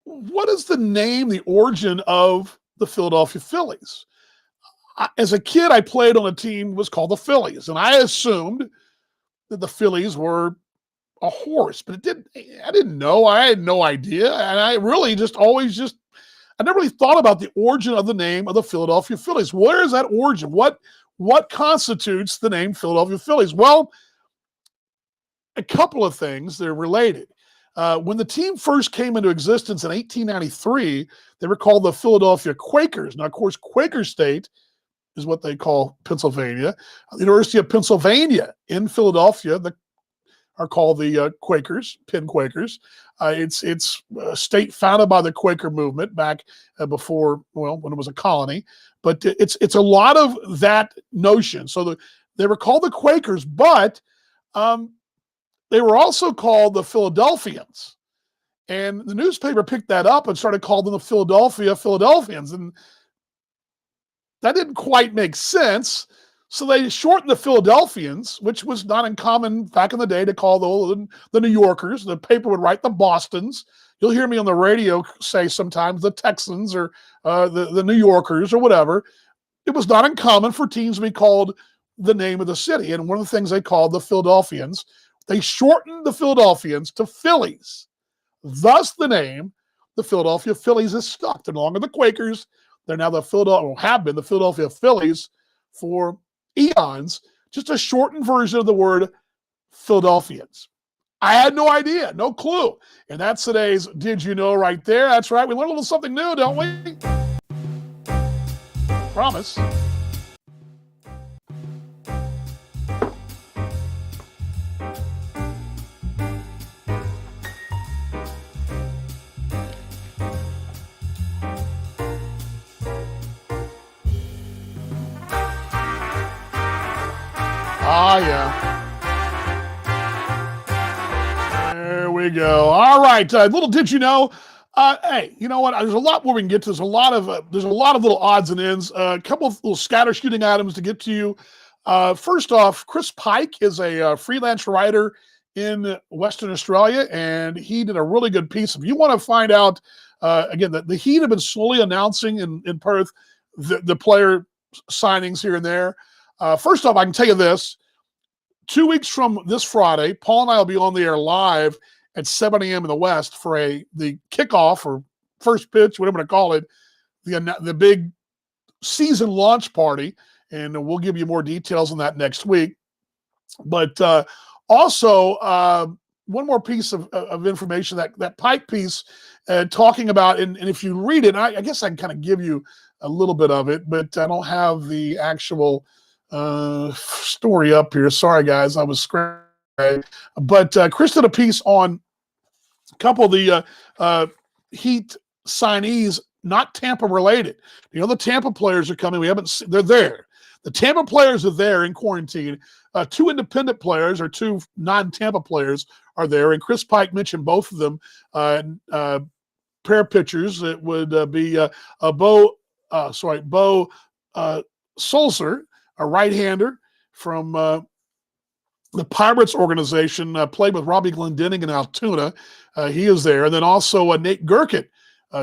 What is the name, the origin of the Philadelphia Phillies? As a kid, I played on a team that was called the Phillies, and I assumed that the Phillies were a horse, but I didn't know. I had no idea. And I really I never really thought about the origin of the name of the Philadelphia Phillies. Where is that origin? What constitutes the name Philadelphia Phillies? Well, a couple of things. They're related. When the team first came into existence in 1893, they were called the Philadelphia Quakers. Now, of course, Quaker State is what they call Pennsylvania. The University of Pennsylvania in Philadelphia are called the Quakers, Penn Quakers. It's a state founded by the Quaker movement back before, when it was a colony. But it's a lot of that notion. So they were called the Quakers, but they were also called the Philadelphians. And the newspaper picked that up and started calling them the Philadelphians. And that didn't quite make sense. So they shortened the Philadelphians, which was not uncommon back in the day to call the New Yorkers. The paper would write the Bostons. You'll hear me on the radio say sometimes the Texans or the New Yorkers or whatever. It was not uncommon for teams to be called the name of the city. And one of the things they called the Philadelphians, they shortened the Philadelphians to Phillies. Thus the name, the Philadelphia Phillies, is stuck. They're no longer the Quakers. They're now the Philadelphia Phillies for eons, just a shortened version of the word Philadelphians. I had no idea, no clue. And that's today's Did You Know right there. That's right. We learned a little something new, don't we? Promise. Ah, yeah. There we go. All right. Little did you know. Hey, you know what? There's a lot more we can get to. There's a lot of little odds and ends. A couple of little scatter shooting items to get to you. First off, Chris Pike is a freelance writer in Western Australia, and he did a really good piece. If you want to find out, again, the Heat have been slowly announcing in Perth the player signings here and there. First off, I can tell you this. 2 weeks from this Friday, Paul and I will be on the air live at 7 a.m. in the West for the kickoff or first pitch, whatever you call it, the big season launch party, and we'll give you more details on that next week. But also, one more piece of information, that Pike piece talking about, and if you read it, I guess I can kind of give you a little bit of it, but I don't have the actual story up here. Sorry, guys, I was scrambling. But Chris did a piece on a couple of the Heat signees, not Tampa related. You know, the Tampa players are coming. They're there. The Tampa players are there in quarantine. Two independent players or two non-Tampa players are there, and Chris Pike mentioned both of them. Pair of pitchers. It would be Bo Sulzer, a right-hander from the Pirates organization, played with Robbie Glendening in Altoona. He is there. And then also Nate Gherkin.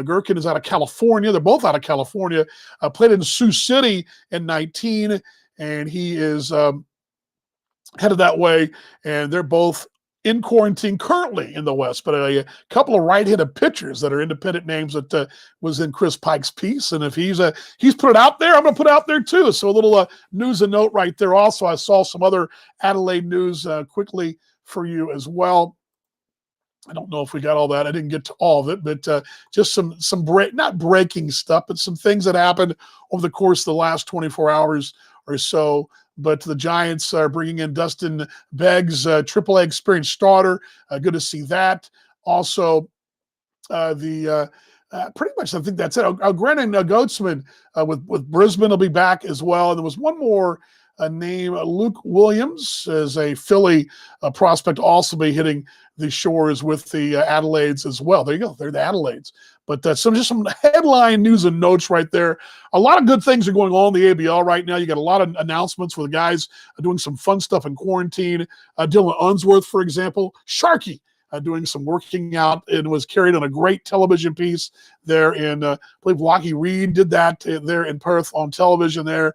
Gherkin is out of California. They're both out of California. Played in Sioux City in 19, and he is headed that way. And they're both in quarantine currently in the West, but a couple of right-handed pitchers that are independent names that was in Chris Pike's piece. And if he's put it out there, I'm going to put it out there too. So a little news and note right there. Also, I saw some other Adelaide news quickly for you as well. I don't know if we got all that. I didn't get to all of it, but just some not breaking stuff, but some things that happened over the course of the last 24 hours or so. But the Giants are bringing in Dustin Beggs, AAA experienced starter. Good to see that. Also, pretty much I think that's it. Granted, Goatsman with Brisbane will be back as well. And there was one more name, Luke Williams, as a Philly prospect, also be hitting the shores with the Adelaides as well. There you go. They're the Adelaides. But just some headline news and notes right there. A lot of good things are going on in the ABL right now. You got a lot of announcements for the guys doing some fun stuff in quarantine. Dylan Unsworth, for example, Sharky doing some working out and was carried on a great television piece there in, I believe Lockie Reed did that there in Perth on television there.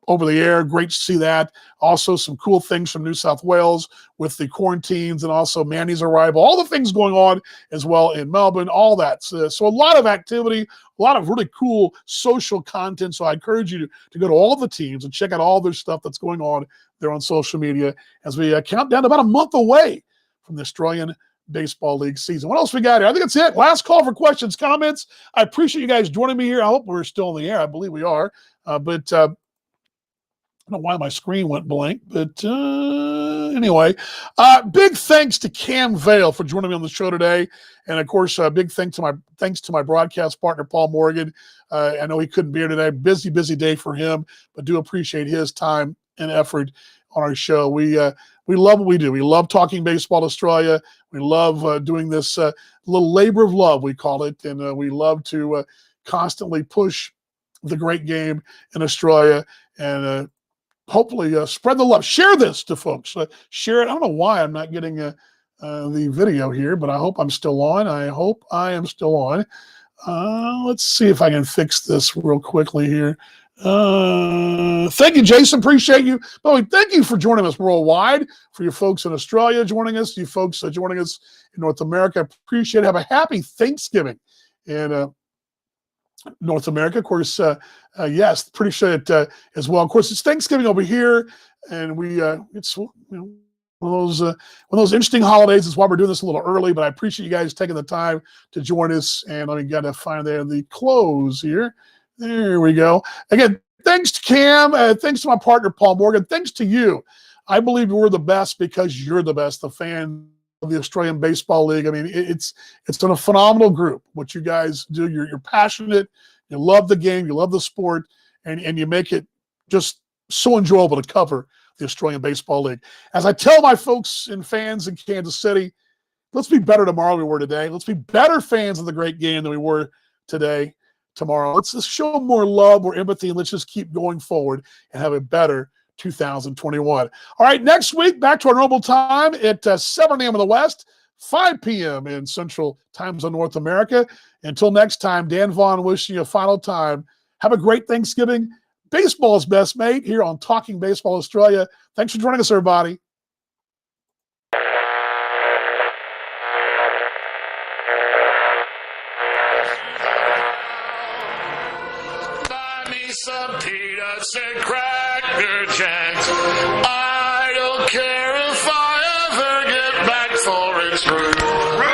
over the air. Great to see that. Also, some cool things from New South Wales with the quarantines and also Manny's arrival. All the things going on as well in Melbourne, all that. So a lot of activity, a lot of really cool social content. So I encourage you to go to all the teams and check out all their stuff that's going on there on social media as we count down about a month away from the Australian Baseball League season. What else we got here? I think that's it. Last call for questions, comments. I appreciate you guys joining me here. I hope we're still in the air. I believe we are. But I don't know why my screen went blank, but anyway, big thanks to Cam Vale for joining me on the show today, and of course, big thanks to my broadcast partner Paul Morgan. I know he couldn't be here today; busy day for him, but do appreciate his time and effort on our show. We love what we do. We love talking baseball Australia. We love doing this little labor of love, we call it, and we love to constantly push the great game in Australia and hopefully spread the love. Share this to folks. Share it. I don't know why I'm not getting the video here, but I hope I'm still on. I hope I am still on. Let's see if I can fix this real quickly here. Thank you, Jason. Appreciate you. By the way, thank you for joining us worldwide. For you folks in Australia joining us, you folks joining us in North America, appreciate it. Have a happy Thanksgiving in North America. Of course, yes, pretty sure it as well. Of course, it's Thanksgiving over here, and it's one of those interesting holidays. That's why we're doing this a little early. But I appreciate you guys taking the time to join us. And let me get to find there the close here. There we go. Again, thanks to Cam. Thanks to my partner Paul Morgan. Thanks to you. I believe we're the best because you're the best. The fan of the Australian Baseball League. I mean, it's been a phenomenal group. What you guys do, you're passionate, you love the game, you love the sport, and you make it just so enjoyable to cover the Australian Baseball League. As I tell my folks and fans in Kansas City, let's be better tomorrow than we were today. Let's be better fans of the great game than we were tomorrow. Let's just show more love, more empathy, and let's just keep going forward and have a better 2021. All right, next week, back to our normal time at 7 a.m. in the West, 5 p.m. in Central Time Zone North America. Until next time, Dan Vaughn wishing you a final time. Have a great Thanksgiving. Baseball's best mate here on Talking Baseball Australia. Thanks for joining us, everybody. Buy me some peanuts and Cracker Jacks. I don't care if I ever get back for its root.